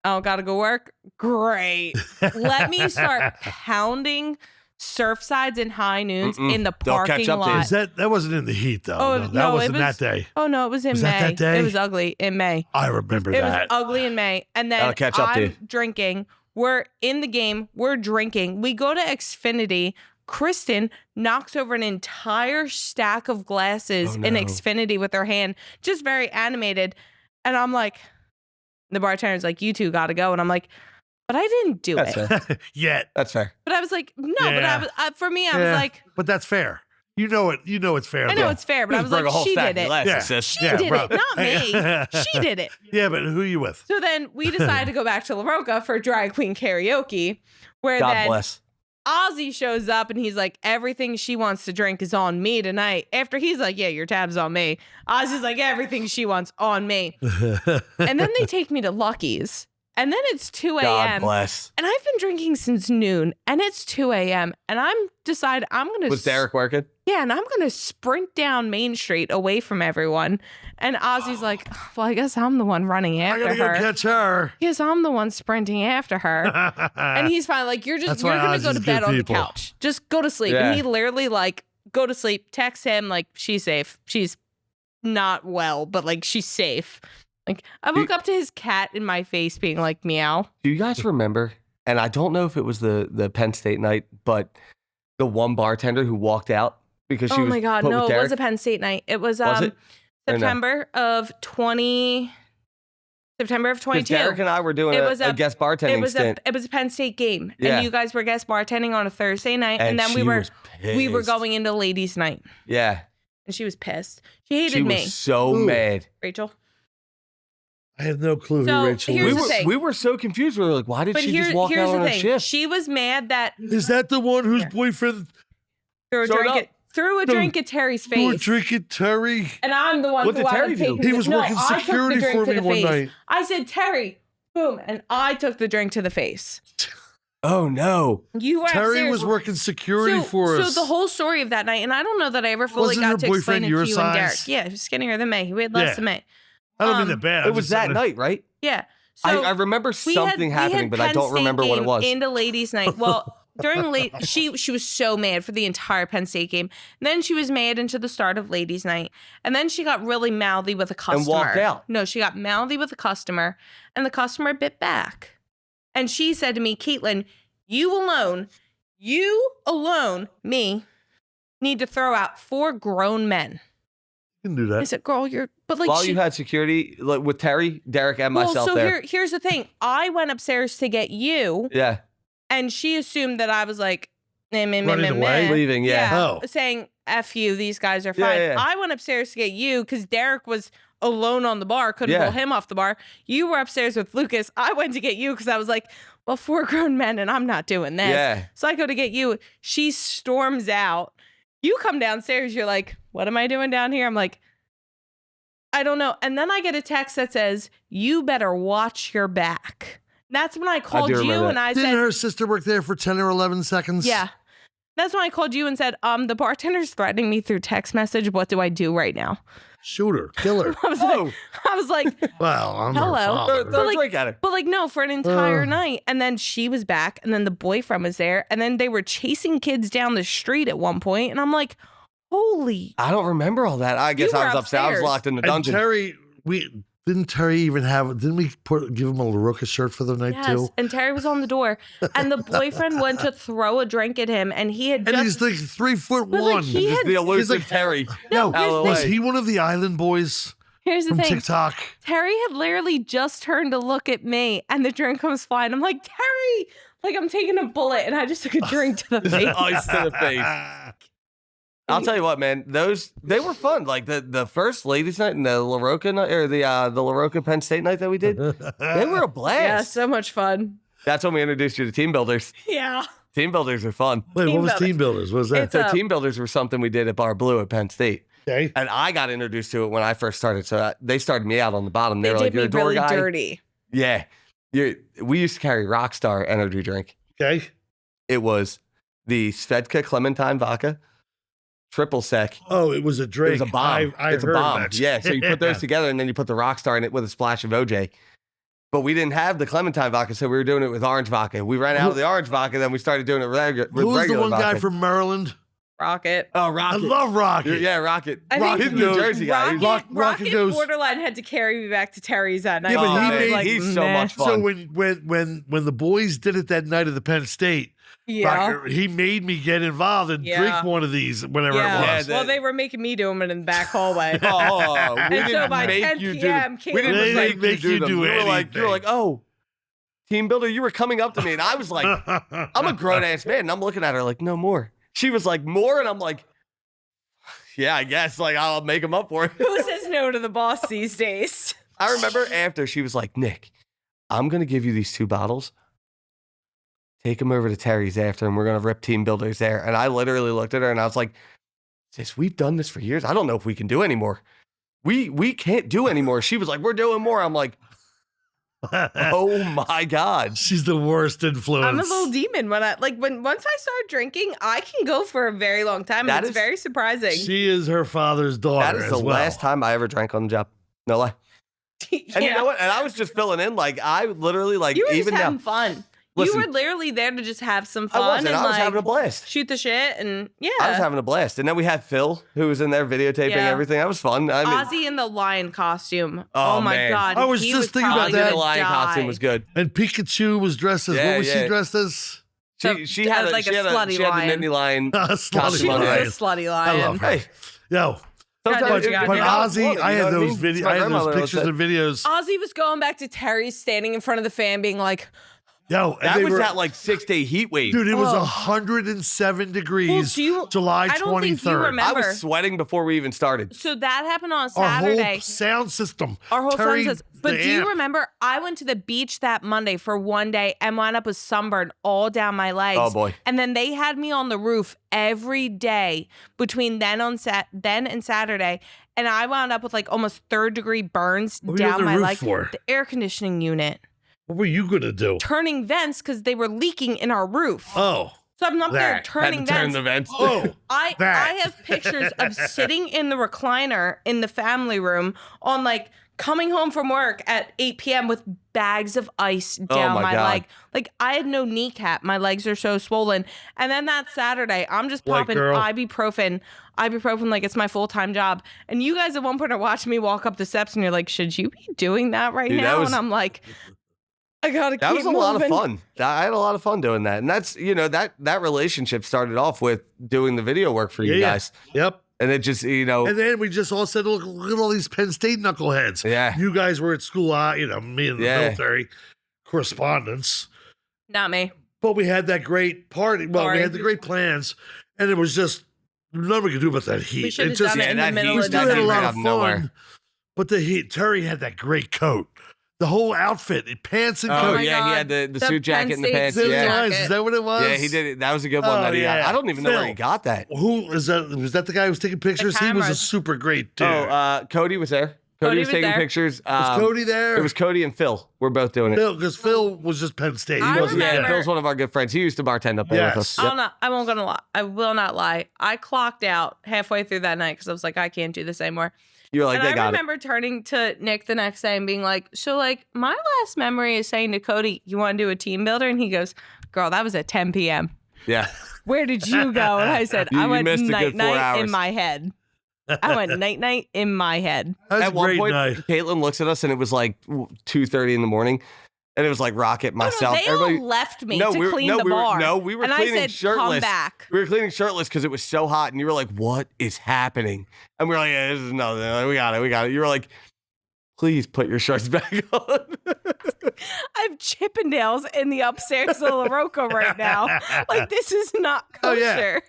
oh, gotta go work? Great. Let me start pounding Surfsides and High Noons in the parking lot. That wasn't in the heat, though. Oh, that wasn't that day. Oh, no, it was in May. That day? It was ugly in May. I remember that. It was ugly in May. And then I'm drinking. We're in the game. We're drinking. We go to Xfinity. Kristen knocks over an entire stack of glasses in Xfinity with her hand, just very animated. And I'm like, the bartender's like, you two got to go. And I'm like, but I didn't do it. Yet. That's fair. But I was like, no, but for me, I was like. But that's fair. You know it's fair. I know it's fair, but I was like, she did it. She did it, not me. She did it. Yeah, but who are you with? So then we decided to go back to La Roca for drag queen karaoke, where God bless. Ozzy shows up and he's like, everything she wants to drink is on me tonight. After he's like, yeah, your tab's on me. Ozzy's like, everything she wants on me. And then they take me to Lucky's. And then it's 2 a.m. God bless. And I've been drinking since noon. And it's 2 a.m. And I'm decided I'm going to... Was Derek working? Yeah, and I'm going to sprint down Main Street away from everyone. And Ozzy's like, well, I guess I'm the one running after her. I gotta go catch her. Yes, I'm the one sprinting after her. And he's finally like, you're going to go to bed on the couch. Just go to sleep. Yeah. And he literally like, go to sleep, text him like, she's safe. She's not well, but like, she's safe. Like, I woke up to his cat in my face being like, meow. Do you guys remember, and I don't know if it was the Penn State night, but the one bartender who walked out because she was Oh my God, put no, with it Derek? was a Penn State night. It was, it? September of 22. Derek and I were doing a guest bartending stint. It was a Penn State game. Yeah. And you guys were guest bartending on a Thursday night. And then we were going into ladies' night. Yeah. And she was pissed. She hated me. She was so mad. Rachel? I have no clue So, who Rachel here's is. the thing. We were so confused. We were like, why did she just walk out on her shift? She was mad that Is that the one whose boyfriend threw a drink at Terry's face. threw a drink at Terry? And I'm the one What who did wound Terry up do? taking He the- was no, working I took the security drink for to me the one face. night. I said, Terry, boom, and I took the drink to the face. Oh no. You were Terry upstairs. was working security for us. So the whole story of that night, and I don't know that I ever fully Wasn't got your to explain boyfriend it your to you and Derek. size? Yeah, he was skinnier than me. He weighed less than me. I don't mean that bad. It was that night, right? Yeah. So I remember something happening, but I don't remember what it was. Into ladies' night. Well, during she was so mad for the entire Penn State game. Then she was mad into the start of ladies' night, and then she got really mouthy with a customer. And walked out. No, she got mouthy with a customer, and the customer bit back. And she said to me, Caitlin, you alone, me, need to throw out 4 grown men. You can do that. I said, girl, you're, but like While you had security with Terry, Derek, and myself so there. here's the thing. I went upstairs to get you, Yeah. and she assumed that I was like, Running away? Leaving, yeah. Oh. saying, F you, these guys are fine. Yeah. I went upstairs to get you because Derek was alone on the bar, couldn't Yeah. pull him off the bar. You were upstairs with Lucas. I went to get you because I was like, well, 4 grown men and I'm not doing this. Yeah. So I go to get you. She storms out. You come downstairs. You're like, what am I doing down here? I'm like, I don't know. And then I get a text that says, you better watch your back. That's when I called do you remember and that. I Didn't said, her sister work there for 10 or 11 seconds? yeah. That's when I called you and said, the bartender's threatening me through text message. What do I do right now? Shoot her. Kill her. I was like, Well, I'm Hello. her father. Throw a like- drink at her. but like, no, for an entire night. And then she was back, and then the boyfriend was there, and then they were chasing kids down the street at one point, and I'm like, holy. I don't remember all that. I guess You I were was upstairs. I was upstairs. locked in the And dungeon. Terry, didn't Terry even didn't we give him a LaRocca shirt for the night Yes. too? And Terry was on the door, and the boyfriend went to throw a drink at him, and he had And just. he's like 3'1". But, like, he Just had- the elusive like- Terry. No, Out of the was way. he one of the Island Boys Here's the from thing. TikTok? Terry had literally just turned to look at me, and the drink comes flying. I'm like, Terry, like I'm taking a bullet, and I just took a drink to the face. Ice to the face. I'll tell you what, man. They were fun. Like the first ladies' night and the LaRocca night, or the LaRocca Penn State night that we did. They were a blast. Yeah, so much fun. That's when we introduced you to team builders. Yeah. Team builders are fun. Wait, Team what was builders. Team Builders? What was that? It's So team builders were something we did at Bar Blue at Penn State. Okay. And I got introduced to it when I first started. So they started me out on the bottom. They They were did like, "You're me a door really guy." dirty. Yeah. We used to carry Rockstar energy drink. Okay. It was the Svedka Clementine vodka, triple sec. Oh, it was a It drink. was a bomb. I It's a heard bomb. that. Yeah. So you put those together and then you put the Rockstar in it with a splash of OJ. But we didn't have the Clementine vodka, so we were doing it with orange vodka. We ran out of the orange vodka, then we started doing it with regular Who was the regular one vodka. guy from Maryland? Rocket. Oh, I Rocket. love Rocket. Yeah, Rocket. I think He's a New Jersey guy. Rocket, He's- Rocket goes- borderline had to carry me back to Terry's that night. Yeah, but Oh, he man, made- like, he's so meh. much fun. So when the boys did it that night at the Penn State, Yeah. Rocket, he made me get involved and Yeah. drink one of these whenever Yeah. it was. Yeah, Well, they were making me do them in the back hallway. Oh, we And didn't so by make 10 you do p.m., them. Caitlin We didn't was like, make you do them. do You were like, anything. oh, team builder, you were coming up to me, and I was like, I'm a grown ass man, and I'm looking at her like, no more. She was like, more, and I'm like, yeah, I guess, like I'll make them up for it. Who says no to the boss these days? I remember after she was like, Nick, I'm gonna give you these 2 bottles. Take them over to Terry's after, and we're gonna rip team builders there. And I literally looked at her and I was like, sis, we've done this for years. I don't know if we can do anymore. We can't do anymore. She was like, we're doing more. I'm like, oh my God. She's the worst influence. I'm a little demon once I start drinking, I can go for a very long time. That It's is- very surprising. She is her father's daughter. That is as the well. last time I ever drank on the job. No lie. And you know what? And I was just filling in. Like, I literally, like, You were even just having now. fun. Listen. You were literally there to just have some I fun was, and and I was like having a blast. shoot the shit and yeah. I was having a blast. And then we had Phil, who was in there videotaping Yeah. everything. That was fun. I mean, Ozzy in the lion costume. Oh, Oh, my man. God. I was he just thinking about probably that. the gonna lion costume die. was good. And Pikachu was dressed as Yeah, what was she yeah. dressed as? She had like a she had slutty she had the lion. Nittany lion. A Costume slutty She on was it. lion. a slutty I lion. love her. Hey, Yo, sometimes But- you but gotta but do what Ozzy, you want, I you know had what those mean? videos. It's my I had those grandmother pictures said- and videos. Ozzy was going back to Terry standing in front of the fan being like, Yo, and That they was were, that like 6-day heat wave. dude. It was Oh. 107 well, degrees. do you, July I don't think you 23rd. I remember. was sweating before we even started. So that happened on Our Saturday. whole sound system. Our whole Terry, son says, but the do you amp. remember I went to the beach that Monday for one day and wound up with sunburn all down my legs. Oh boy. And then they had me on the roof every day between then and Saturday. And I wound up with like almost 3rd-degree burns What were you on down the my roof leg. for? The air conditioning unit. What were you going to do? turning vents because they were leaking in our roof. Oh. So I'm up there That. turning Had to turn vents. the vents. Oh. I That. have pictures of sitting in the recliner in the family room on like coming home from work at 8 p.m. with bags of ice down my my God. leg. Like I had no kneecap. My legs are so swollen. And then that Saturday, I'm just White popping girl. ibuprofen like it's my full-time job. And you guys at one point are watching me walk up the steps and you're like, should you be doing that right Dude, that now? was- And I'm like, I gotta That keep was a moving. lot of fun. I had a lot of fun doing that. And that's, that relationship started off with doing the video work for you guys. Yep. And it just, And then we just all said, look at all these Penn State knuckleheads. Yeah. You guys were at school, me in the Yeah. military correspondence. Not me. But we had that great party. Well, we had the great plans. And it was just, nothing we could do about that heat. We should have It just, done it in the that middle heat- we of still that had a heat lot ran of out of nowhere. fun. But the heat, Terry had that great coat. The whole outfit, pants and Oh, coat. my yeah, he God. had the The suit jacket Penn and the State pants. Is that suit what it Yeah. was? jacket. Is that what it was? Yeah, he did it. That was a good one Oh, that he got. yeah. I don't even know where he Phil. got that. Who is that? Was that the guy who was taking pictures? He was a cameras. super great dude. Cody was there. Cody Cody was was taking there. pictures. was Cody there? It was Cody and Phil. We're both doing it. Because Phil was just Penn State. He I wasn't. Yeah, remember- Phil's one of our good friends. He used to bartend up there with Yes. us. Yep. I won't gonna lie. I will not lie. I clocked out halfway through that night because I was like, I can't do this anymore. You were like, And they I got it. remember turning to Nick the next day and being like, so like my last memory is saying to Cody, you want to do a team builder? And he goes, girl, that was at 10 p.m. Yeah. Where did you go? And I said, You I went missed a good night 4 night hours. in my head. I went night night in my head. That was At a one great point, night. Caitlin looks at us and it was like 2:30 in the morning. And it was like Rocket, myself, they everybody. all left me No, to we were- clean no, the we were- bar. no, we were and cleaning I said, shirtless. come back. We were cleaning shirtless because it was so hot. And you were like, what is happening? And we were like, yeah, this is nothing. Like, we got it. You were like, please put your shirts back on. I have Chippendales in the upstairs of La Roca right now. Like, this is not Oh, kosher.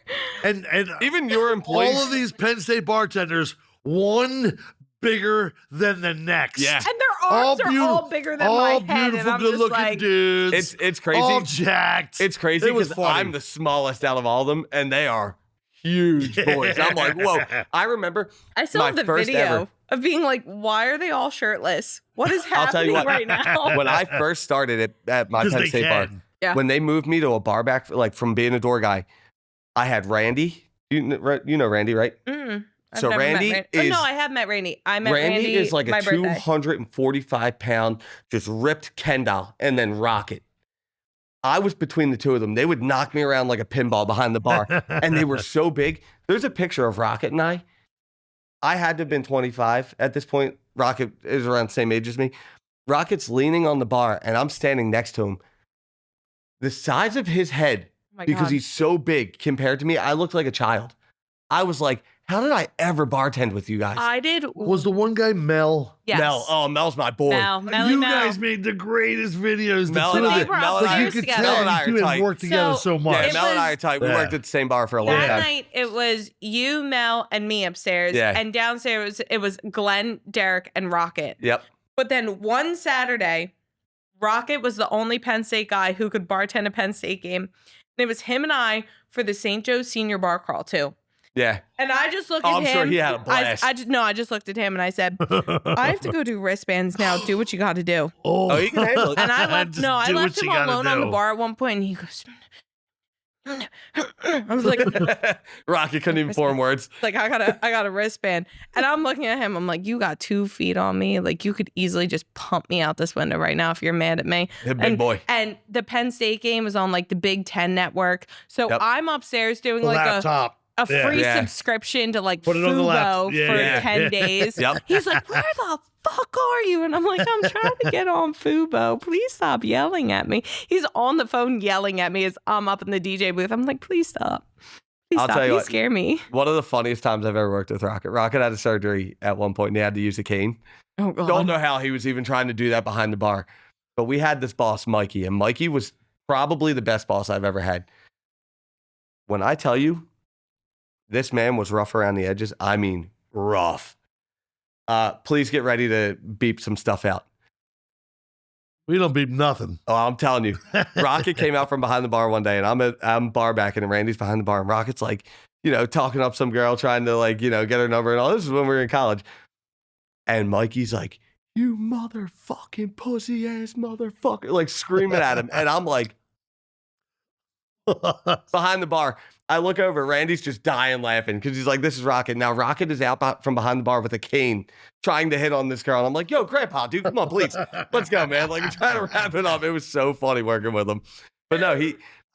yeah. And Even your employees. all of these Penn State bartenders, one bigger than the next. Yeah. And their arms are all bigger than my all head. beautiful, and I'm good-looking just like, dudes. It's crazy. All jacked. It's crazy It was because funny. I'm the smallest out of all of them, and they are huge boys. I'm like, whoa. I remember I still my have the first video ever- of being like, why are they all shirtless? What is I'll tell you happening what. right now? when I first started at my 'Cause Penn they State bar, can. Yeah. when they moved me to a bar back, like from being a door guy, I had Randy. You know Randy, right? I've So never met Randy Oh, is- no, I have met Randy. I met Randy Randy is like my a birthday. 245-pound, just ripped Ken doll, and then Rocket. I was between the two of them. They would knock me around like a pinball behind the bar, and they were so big. There's a picture of Rocket and I. I had to have been 25 at this point. Rocket is around the same age as me. Rocket's leaning on the bar, and I'm standing next to him. The size of his head, Oh my because God. he's so big compared to me, I looked like a child. I was like, how did I ever bartend with you guys? I did. Was the one guy Mel? Yes. Mel. Oh, Mel's my boy. Melly You Mel. guys made the greatest videos. Mel the and two I- of them. Mel and Like, I- you could together. tell Mel and I you are two tight. had worked together So, so much. Yeah, It Mel and I was- are tight. We Yeah. worked at the same bar for a long That time. night it was you, Mel, and me upstairs. Yeah. And downstairs it was Glenn, Derek, and Rocket. Yep. But then one Saturday, Rocket was the only Penn State guy who could bartend a Penn State game. And it was him and I for the St. Joe's Senior Bar Crawl too. Yeah. And I just looked Oh, at I'm him. sure he had a blast. I just looked at him and I said, I have to go do wristbands now. Do what you got to do. Oh, he can handle it. And I left. Just No, I do left what him you gotta alone on the do. bar at one point, and he goes. I was like, Rocky couldn't even form words. I got a wristband, and I'm looking at him. I'm like, you got 2 feet on me. Like you could easily just pump me out this window right now if you're mad at me. The big boy. And the Penn State game was on like the Big Ten network, so Yep. I'm upstairs doing The like laptop. a free Yeah. subscription to like Put it on the laptop. Fubo Yeah, for yeah, 10 yeah. days. Yep. He's like, where the fuck are you? And I'm like, I'm trying to get on Fubo. Please stop yelling at me. He's on the phone yelling at me as I'm up in the DJ booth. I'm like, please stop. Please I'll stop. tell you You what. scare me. One of the funniest times I've ever worked with Rocket. Rocket had a surgery at one point and he had to use a cane. Oh, God. Don't know how he was even trying to do that behind the bar. But we had this boss, Mikey, and Mikey was probably the best boss I've ever had. When I tell you, this man was rough around the edges. I mean, rough. Please get ready to beep some stuff out. We don't beep nothing. Oh, I'm telling you. Rocket came out from behind the bar one day, and I'm bar backing, and Randy's behind the bar, and Rocket's like, talking up some girl, trying to get her number and all. This is when we were in college. And Mikey's like, you motherfucking pussy ass motherfucker, like screaming at him. And I'm like, behind the bar. I look over, Randy's just dying laughing because he's like, this is Rocket. Now Rocket is out from behind the bar with a cane trying to hit on this girl. And I'm like, yo, Grandpa, dude, come on, please. Let's go, man. Like, I'm trying to wrap it up. It was so funny working with him. But no,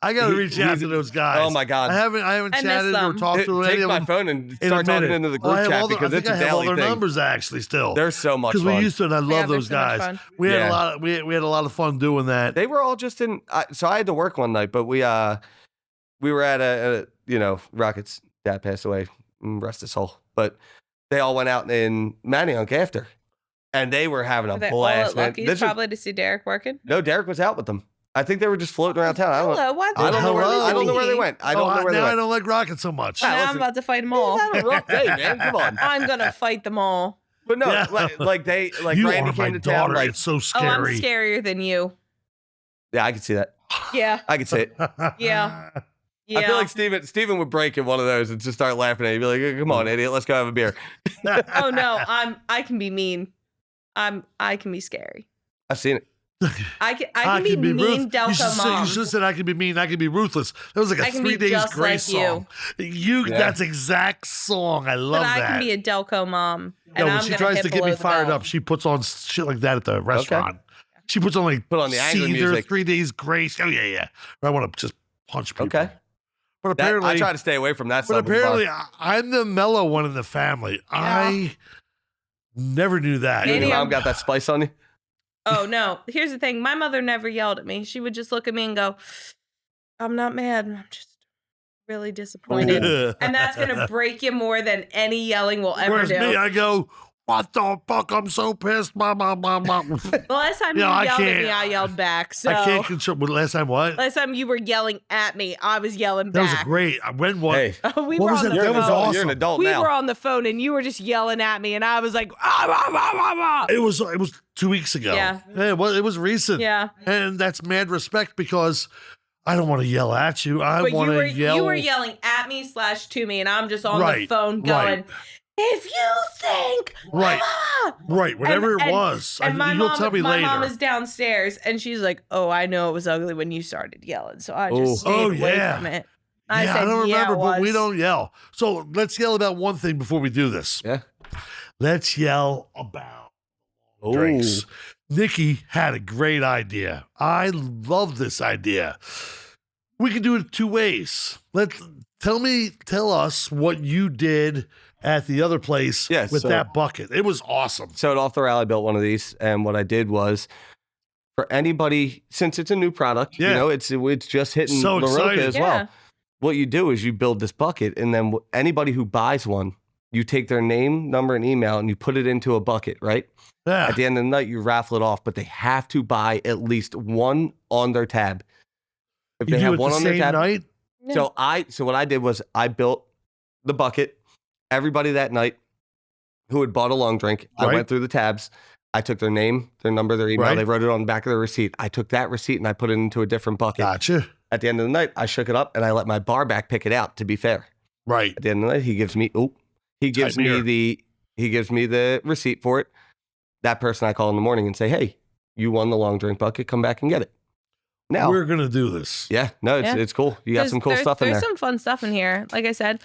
I gotta reach out to those guys. Oh my God. I haven't chatted or talked to any Take of my them phone and in start a minute. talking into the group chat because it's a I have all daily their thing. numbers actually still. They're so much because fun. we used to, and I love they're those so much guys. fun. We had Yeah. a lot. We had a lot of fun doing that. They were all just in. So I had to work one night, but we were at a Rocket's dad passed away, rest his soul. But they all went out in Manayunk after, and they were having a Were they blast. all Man. at Lucky's probably to see Derek working? No, Derek was out with them. I think they were just floating around town. I don't know. Hello, why I don't know where. Hello. I don't know where they went. I don't know where they now I went. don't like Rocket so much. Yeah. Now I'm listen. about to fight them all. Had a rough day, man. Come on. I'm gonna fight them all. But no, Yeah. like You Randy are my came to town. daughter. Like, It's so Oh, I'm scary. scarier than you. yeah, I could see that. Yeah, I could see it. Yeah. yeah. I feel like Steven would break in one of those and just start laughing at you. Be like, come on, idiot, let's go have a beer. Oh no, I can be mean. I can be scary. I've seen it. I can be mean, Delco you should mom. have said I can be mean. I can be ruthless. That was like a I can be 3 Days just Grace like you. song. Yeah. That's exact song. I love But I that. can be a Delco mom. No, And when I'm she gonna tries hit to get me below the fired belt. up, she puts on shit like that at the restaurant. She puts on like Put on the angry Caesar, music. 3 Days Grace. Oh yeah. I want to just punch people. Okay. But That, apparently, I try to stay away from that but stuff. apparently, I'm the mellow one in the family. Yeah. I never knew that. your Maybe mom I'm- got that spice on you. Oh no. Here's the thing. My mother never yelled at me. She would just look at me and go, I'm not mad. I'm just really disappointed. And that's gonna break you more than any yelling will ever Whereas do. me, I go, what the fuck? I'm so pissed. Blah, blah, blah, blah. The last time Yeah, you I yelled at can't- me, I yelled back. So I can't control. But last time, what? last time you were yelling at me, I was yelling That was back. a great. When what? Hey, We What were was on it? the That phone. was awesome. You're an adult We now. were on the phone and you were just yelling at me, and I was like, ah, ah, ah, ah, ah. It was 2 weeks ago. Yeah. It was recent. Yeah. And that's mad respect because I don't want to yell at you. I But want to yell. you were yelling at me / to me, and I'm just on the Right, phone going, right. if you think Right. ah." Right, whatever And- it was. And my you'll mom, tell me my later. mom is downstairs, and she's like, "Oh, I know it was ugly when you started yelling, so I Ooh. just stayed Oh, away yeah. from it." yeah, I said, I don't "Yeah, remember, it but we was." don't yell. So let's yell about one thing before we do this. Yeah. Let's yell about drinks. Nikki had a great idea. I love this idea. We can do it 2 ways. Tell us what you did at the other place Yeah, with so- that bucket. It was awesome. So at Off the Rail, I built one of these, and what I did was, for anybody, since it's a new product, Yeah. it's just hitting So La Roca excited. as Yeah. well. What you do is you build this bucket, and then anybody who buys one, you take their name, number, and email, and you put it into a bucket, right? Yeah. At the end of the night, you raffle it off, but they have to buy at least one on their tab. If You they do have it one the on their same tab, night? so what I did was I built the bucket. Everybody that night who had bought a long drink, I Right. went through the tabs. I took their name, their number, their email. Right. They wrote it on the back of the receipt. I took that receipt and I put it into a different bucket. Gotcha. At the end of the night, I shook it up and I let my bar back pick it out. To be fair, Right. at the end of the night, he gives me the receipt for it. That person I call in the morning and say, "Hey, you won the long drink bucket. Come back and get it." Now, We're going to do this. yeah, no, Yeah. it's cool. You got some cool stuff in there. There's some fun stuff in here. Like I said,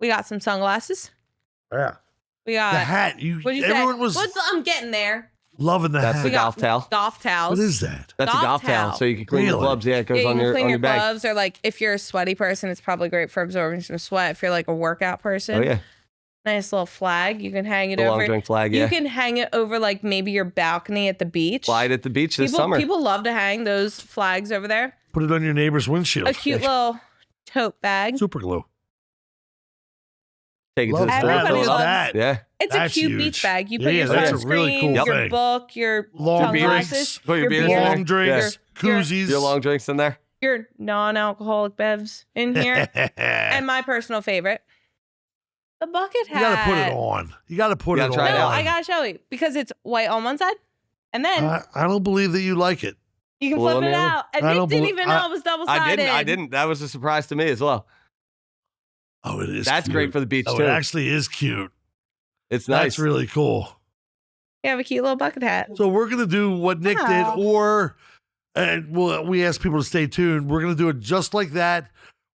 we got some sunglasses. Yeah. We The got hat. what'd you Everyone say? was I'm getting there. loving the That's hat. the golf towel. Golf towels. What is that? That's a golf golf towel, towel. so you can clean your Really? gloves. Yeah, it goes Yeah, you on can your clean your bag. gloves, or like if you're a sweaty person, it's probably great for absorbing some sweat. If you're like a workout person, Oh yeah, nice little flag. You can hang it the long over. drink flag. You Yeah, can hang it over like maybe your balcony at the beach. slide at the beach this people, summer. people love to hang those flags over there. Put it on your neighbor's windshield. A cute little tote bag. Super glue. Take it to Love the that. store. Everybody fill it Love up. loves- that. Yeah, It's That's a cute huge. beach bag. You put Yeah, your that's a sunscreen, really cool your thing. book, your Long sunglasses, drinks. Put your beers in beer, there. Long drinks. your- Koozies. your long drinks in there. your non-alcoholic bevs in here. And my personal favorite, the bucket you hat. got to put it on. You got to put You it gotta on. try it No, out. I gotta show you because it's white on one side, and then I don't believe that you like it. you can Blue flip on it the other? out. And I Nick don't didn't belie- even know it was double I sided. didn't. That was a surprise to me as well. Oh, it is. That's cute. great for the beach Oh, too. it actually is cute. It's nice. That's really cool. You have a cute little bucket hat. So we're gonna do what Nick did, and we ask people to stay tuned. We're gonna do it just like that,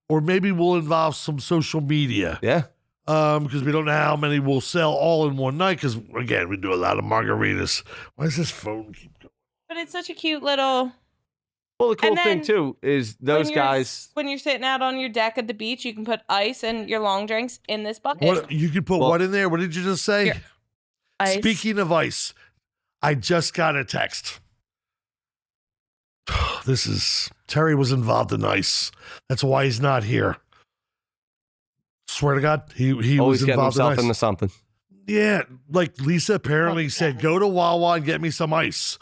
or maybe we'll involve some social media. Yeah. Because we don't know how many we'll sell all in one night. Because again, we do a lot of margaritas. Why does this phone keep going? But it's such a cute little. Well, the cool And thing then too is those guys. When you're sitting out on your deck at the beach, you can put ice and your long drinks in this bucket. What you can put what in there? What did you just say? Here. Ice. Speaking of ice, I just got a text. Terry was involved in ice. That's why he's not here. Swear to God, he Always was getting involved himself in ice. into something. Yeah, like Lisa apparently said, go to Wawa and get me some ice.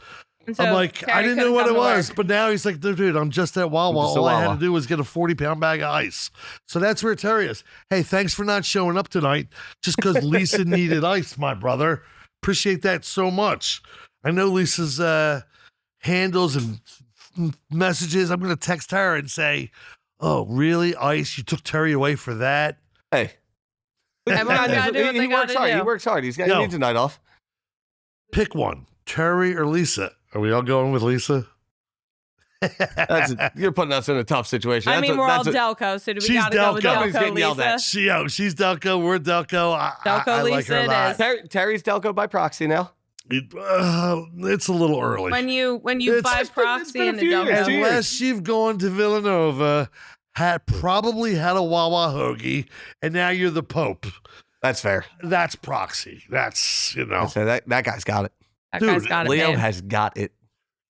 And so I'm like, Terry I didn't know couldn't what come it to was, work. but now he's like, dude, I'm just at Wawa. Just at All I had Wawa. to do was get a 40-pound bag of ice. So that's where Terry is. Hey, thanks for not showing up tonight just because Lisa needed ice, my brother. Appreciate that so much. I know Lisa's handles and messages. I'm going to text her and say, oh, really? Ice? You took Terry away for that? Hey. Everyone's gotta do what they He works gotta hard. do. He works hard. He No. needs a night off. Pick one, Terry or Lisa. Are we all going with Lisa? You're putting us in a tough situation. I That's mean, a- we're all that's a- Delco, so do we She's gotta go with Delco. Somebody's Delco, getting yelled at. Lisa? She's Delco. We're Delco. Delco I like Lisa her a it lot. is. Terry's Delco by proxy now. It's a little early. When you It's buy just been- proxy been a and the few years. Delco. Two years. Unless you've gone to Villanova, probably had a Wawa hoagie, and now you're the Pope. That's fair. That's proxy. That's, So that guy's got it. That Dude, guy's got it, Leo babe. has got it.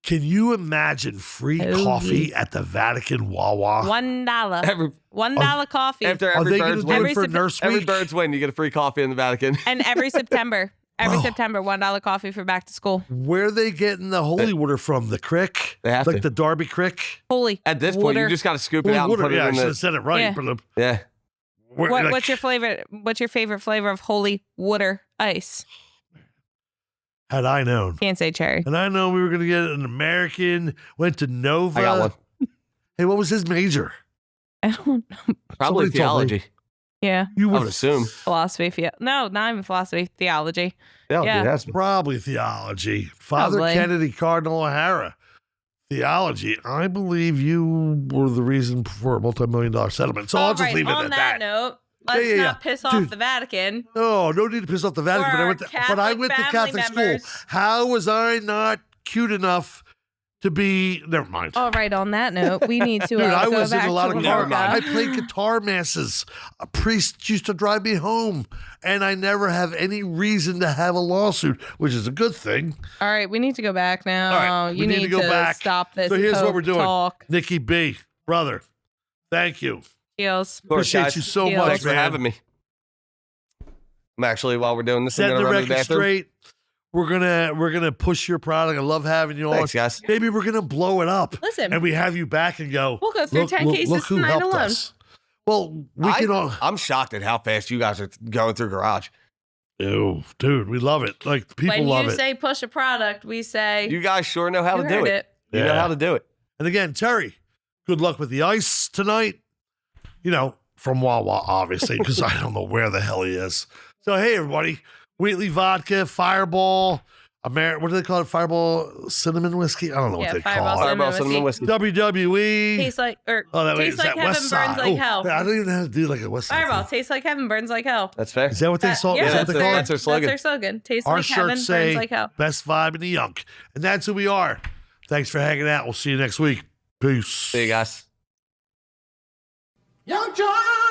Can you imagine free Hoagie. coffee at the Vatican Wawa? $1. Every $1 coffee. after Are every they going bird's to do win, it for Every Nurse every Week? bird's win, you get a free coffee in the Vatican. And every September. Every Bro. September, $1 coffee for back to school. Where are they getting the holy water from? The crick? They have like to. the Darby Crick? Holy. At this point, you water. just got to scoop it Well, out water, and put yeah, I it in should the. have said it right. Yeah. But, Yeah. What's your flavor? What's your favorite flavor of holy water ice? Had I known. Can't say cherry. And I know we were going to get an American, went to Nova. I got one. Hey, what was his major? I don't know. Probably Somebody told me. theology. Yeah, You I would assume. philosophy. No, not even philosophy. Theology. Theology Yeah. has to be. Probably theology. Father Probably. Kennedy, Cardinal O'Hara. Theology. I believe you were the reason for a multi-million-dollar settlement. So I'll just Alright, leave it on at that that. note, let's Yeah. not piss off Dude. the Vatican. No need to piss off the Vatican. Or But I our went to Catholic family Catholic school. members. How was I not cute enough to be? Never mind. All right, on that note, we need to Dude, I go was in back a lot to of Never car. mind. I America. played guitar masses. A priest used to drive me home, and I never have any reason to have a lawsuit, which is a good thing. All right, we need to go back now. All right, we you need to go back. stop this. So here's what Pope we're doing. Talk. Nikki B, brother, thank you. Heels. Of course, Appreciate guys. you so Yeah. much, Thanks for man. having me. I'm actually, while we're doing this, I'm Setting gonna the run to the record bathroom. straight. We're gonna push your product. I love having you on. Thanks, guys. Maybe we're gonna blow it up, Listen, and we have you back and go. we'll go through 10 cases who tonight helped alone. us. Well, we can all. I'm shocked at how fast you guys are going through Garage. Ew, dude, we love it. Like people When love you it. say push a product, we say You guys sure know how you to do heard it. You know Yeah. how to do it. And again, Terry, good luck with the ice tonight. From Wawa, obviously, because I don't know where the hell he is. So, hey, everybody, Wheatley vodka, Fireball, what do they call it? Fireball cinnamon whiskey? I don't know Yeah, what they Fireball call it. Fireball Cinnamon cinnamon whiskey. WWE. tastes like is tastes like that heaven West burns Side? like hell. I don't even know how to do like a West Side. Fireball thing. tastes like heaven burns like hell. That's fair. Is that what they saw? Yeah, Is that that's what they their- call it? that's their slogan. That's their slogan. Tastes Our like heaven shirts burns say like hell. best vibe in the yunk. And that's who we are. Thanks for hanging out. We'll see you next week. Peace. See you guys. Young John!